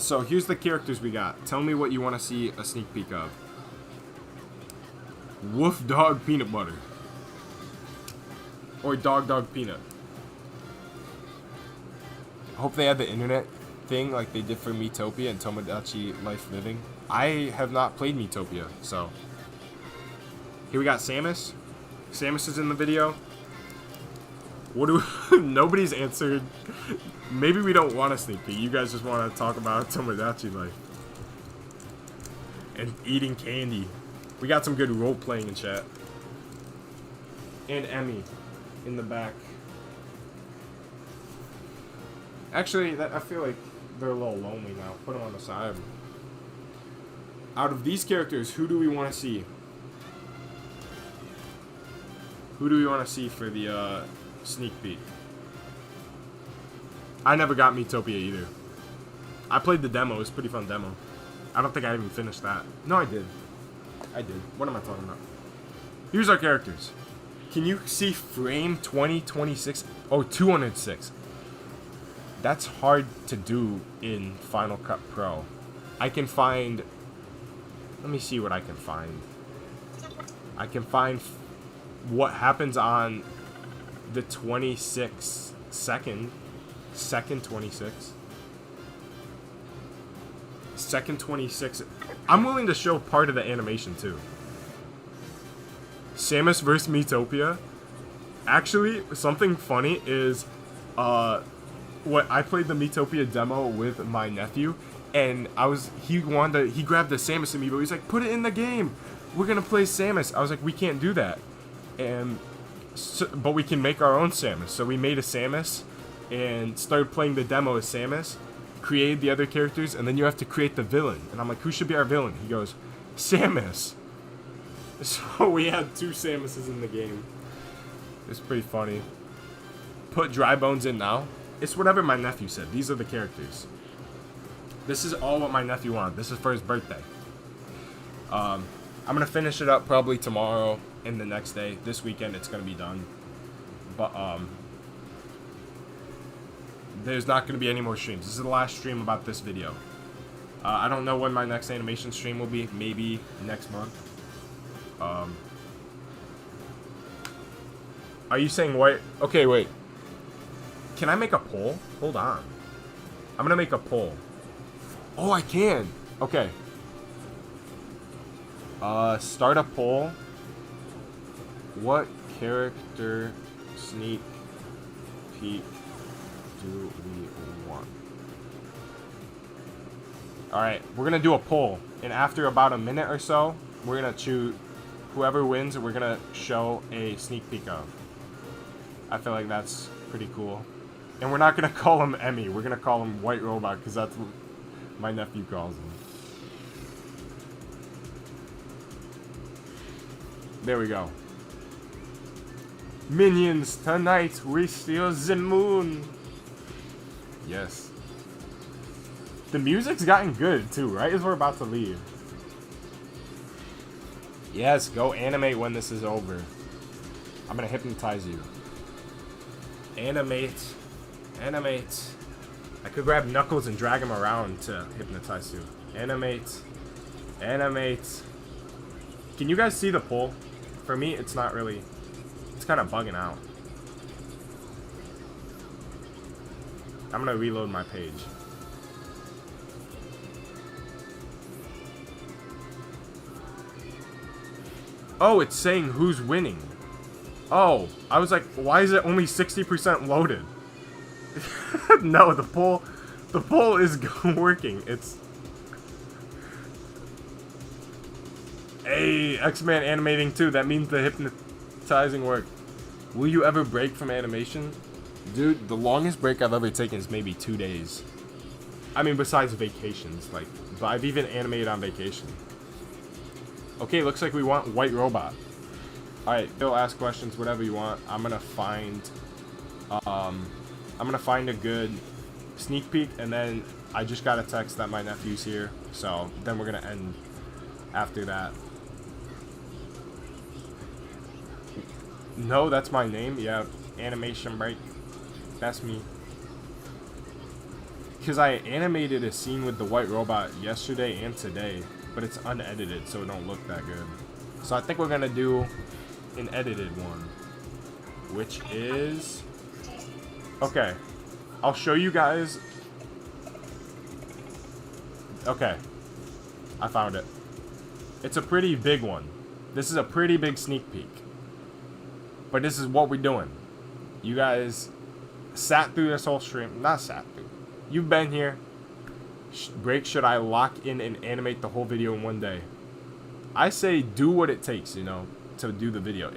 So here's the characters we got. Tell me what you want to see a sneak peek of. Wolf Dog Peanut Butter. Or Dog Peanut. I hope they have the internet thing like they did for Miitopia and Tomodachi Life Living. I have not played Miitopia, so. Here we got Samus. Samus is in the video. What do nobody's answered. Maybe we don't want a sneak peek. You guys just want to talk about Tomodachi Life. And eating candy. We got some good role playing in chat. And Emmy in the back. Actually, I feel like they're a little lonely now. Put them on the side. Out of these characters, who do we want to see? Who do we want to see for the sneak peek? I never got Miitopia either. I played the demo. It was a pretty fun demo. I don't think I even finished that. No, I did. I did. What am I talking about? Here's our characters. Can you see frame 2026? Oh, 206. That's hard to do in Final Cut Pro. I can find... Let me see what I can find. I can find what happens on the 26th second 26. Second 26. I'm willing to show part of the animation too. Samus vs. Miitopia. Actually, something funny is what I played the Miitopia demo with my nephew, and he grabbed the Samus amiibo. He's like, put it in the game. We're gonna play Samus. I was like, we can't do that. And but we can make our own Samus. So we made a Samus and started playing the demo as Samus, created the other characters, and then you have to create the villain. And I'm like, who should be our villain? He goes, Samus. So we had 2 Samuses in the game. It's pretty funny. Put Dry Bones in now. It's whatever my nephew said. These are the characters. This is all what my nephew wanted. This is for his birthday. I'm going to finish it up probably tomorrow and the next day. This weekend it's going to be done. But there's not going to be any more streams. This is the last stream about this video. I don't know when my next animation stream will be. Maybe next month. Are you saying what? Okay, wait. Can I make a poll? Hold on. I'm going to make a poll. Oh, I can. Okay. Start a poll. What character sneak peek do we want? Alright, we're gonna do a poll. And after about a minute or so, we're gonna choose whoever wins, we're gonna show a sneak peek of. I feel like that's pretty cool. And we're not gonna call him Emmy, we're gonna call him White Robot, because that's what my nephew calls him. There we go. Minions, tonight we steal the moon. Yes. The music's gotten good too, right as we're about to leave. Yes, go animate when this is over. I'm gonna hypnotize you. Animate. Animate. I could grab Knuckles and drag him around to hypnotize you. Animate. Animate. Can you guys see the poll? For me, it's not really... It's kind of bugging out. I'm gonna reload my page. Oh, it's saying who's winning. Oh, I was like, why is it only 60% loaded? No, the poll is working. It's... Hey, X-Man animating too. That means the hypnotizing worked. Will you ever break from animation? Dude, the longest break I've ever taken is maybe 2 days. I mean, besides vacations. Like, but I've even animated on vacation. Okay, looks like we want White Robot. Alright, Phil, ask questions, whatever you want. I'm gonna find a good sneak peek, and then I just got a text that my nephew's here, so then we're gonna end after that. No, that's my name. Yeah, Animation Break. That's me. Because I animated a scene with the White Robot yesterday and today, but it's unedited, so it don't look that good. So I think we're gonna do an edited one, which is... Okay, I'll show you guys. Okay, I found it. It's a pretty big one. This is a pretty big sneak peek. But this is what we're doing. You guys sat through this whole stream. Not sat through. You've been here. Break, should I lock in and animate the whole video in one day? I say do what it takes, you know, to do the video.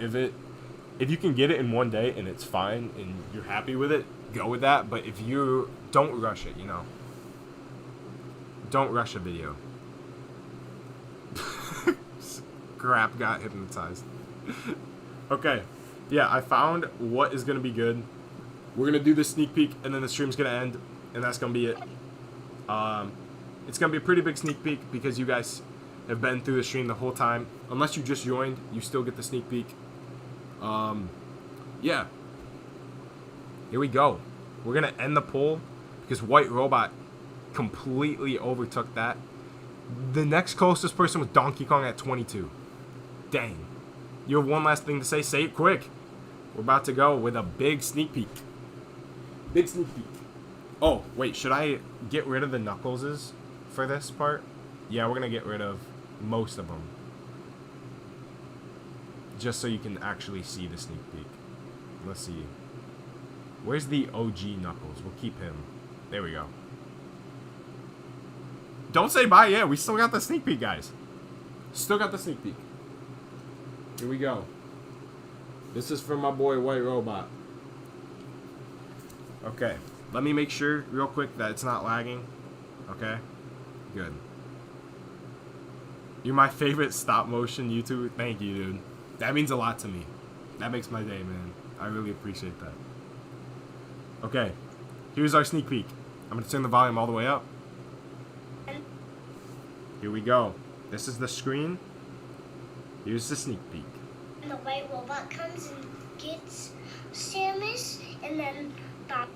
If you can get it in one day and it's fine and you're happy with it, go with that. But if you don't rush it, you know. Don't rush a video. Crap, got hypnotized. Okay. Yeah, I found what is going to be good. We're going to do the sneak peek, and then the stream's going to end, and that's going to be it. It's going to be a pretty big sneak peek because you guys have been through the stream the whole time. Unless you just joined, you still get the sneak peek. Yeah. Here we go. We're going to end the poll because White Robot completely overtook that. The next closest person was Donkey Kong at 22. Dang. You have one last thing to say? Say it quick. We're about to go with a big sneak peek. Big sneak peek. Oh, wait. Should I get rid of the Knuckleses for this part? Yeah, we're going to get rid of most of them. Just so you can actually see the sneak peek. Let's see. Where's the OG Knuckles? We'll keep him. There we go. Don't say bye. Yeah, we still got the sneak peek, guys. Still got the sneak peek. Here we go. This is from my boy White Robot. Okay. Let me make sure real quick that it's not lagging. Okay. Good. You're my favorite stop motion YouTuber. Thank you, dude. That means a lot to me. That makes my day, man. I really appreciate that. Okay. Here's our sneak peek. I'm going to turn the volume all the way up. Here we go. This is the screen. Here's the sneak peek. And the White Robot comes and gets Samus, and then Bob.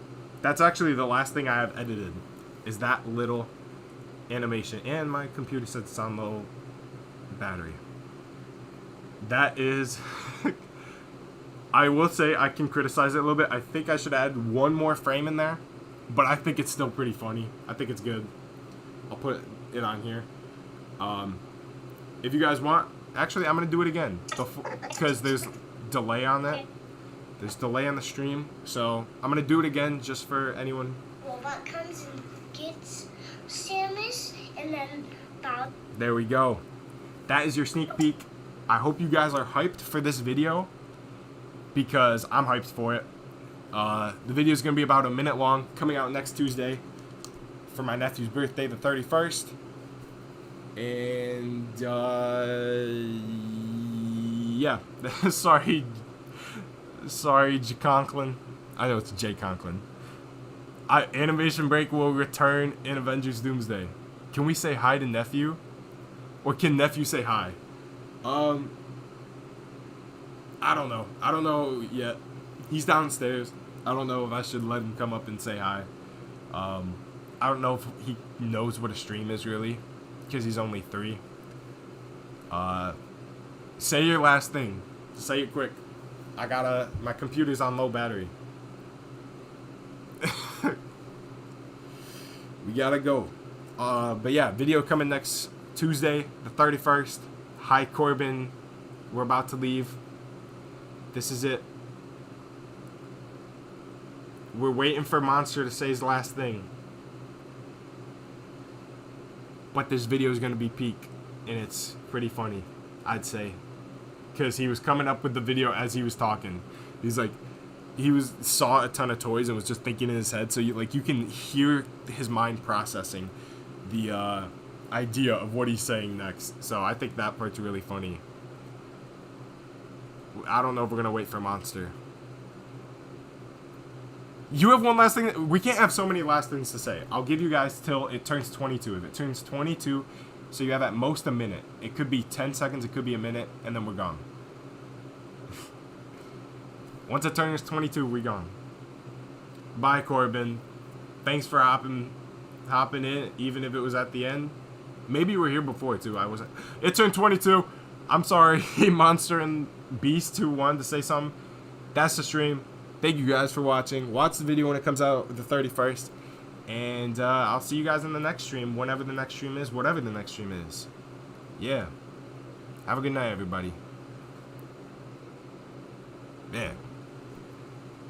That's actually the last thing I have edited, is that little animation. And my computer said it's on low battery. That is... I will say I can criticize it a little bit. I think I should add one more frame in there, but I think it's still pretty funny. I think it's good. I'll put it on here. if you guys want, actually, I'm gonna do it again because there's delay on that. There's delay on the stream, so I'm gonna do it again just for anyone. Robot comes and gets Samus, and then Bob. There we go. That is your sneak peek. I hope you guys are hyped for this video because I'm hyped for it. The video is gonna be about a minute long, coming out next Tuesday for my nephew's birthday, the 31st. And yeah, sorry, J. Conklin. I know it's J. Conklin. Animation Break will return in Avengers Doomsday. Can we say hi to nephew, or can nephew say hi? I don't know. I don't know yet. He's downstairs. I don't know if I should let him come up and say hi. I don't know if he knows what a stream is really, because he's only 3. Say your last thing. Say it quick. My computer's on low battery. We gotta go. But yeah, video coming next Tuesday, the 31st. Hi, Corbin. We're about to leave. This is it. We're waiting for Monster to say his last thing. But this video is going to be peak, and it's pretty funny, I'd say. Because he was coming up with the video as he was talking. He's like, saw a ton of toys and was just thinking in his head. So you can hear his mind processing the idea of what he's saying next. So I think that part's really funny. I don't know if we're going to wait for Monster. You have one last thing. We can't have so many last things to say. I'll give you guys till it turns 22. If it turns 22, so you have at most a minute. It could be 10 seconds. It could be a minute. And then we're gone. Once it turns 22, we're gone. Bye, Corbin. Thanks for hopping in, even if it was at the end. Maybe you were here before, too. I wasn't. It turned 22. I'm sorry. Monster and Beast who wanted to say something. That's the stream. Thank you guys for watching. Watch the video when it comes out the 31st. And I'll see you guys in the next stream, whenever the next stream is, whatever the next stream is. Yeah. Have a good night, everybody. Yeah.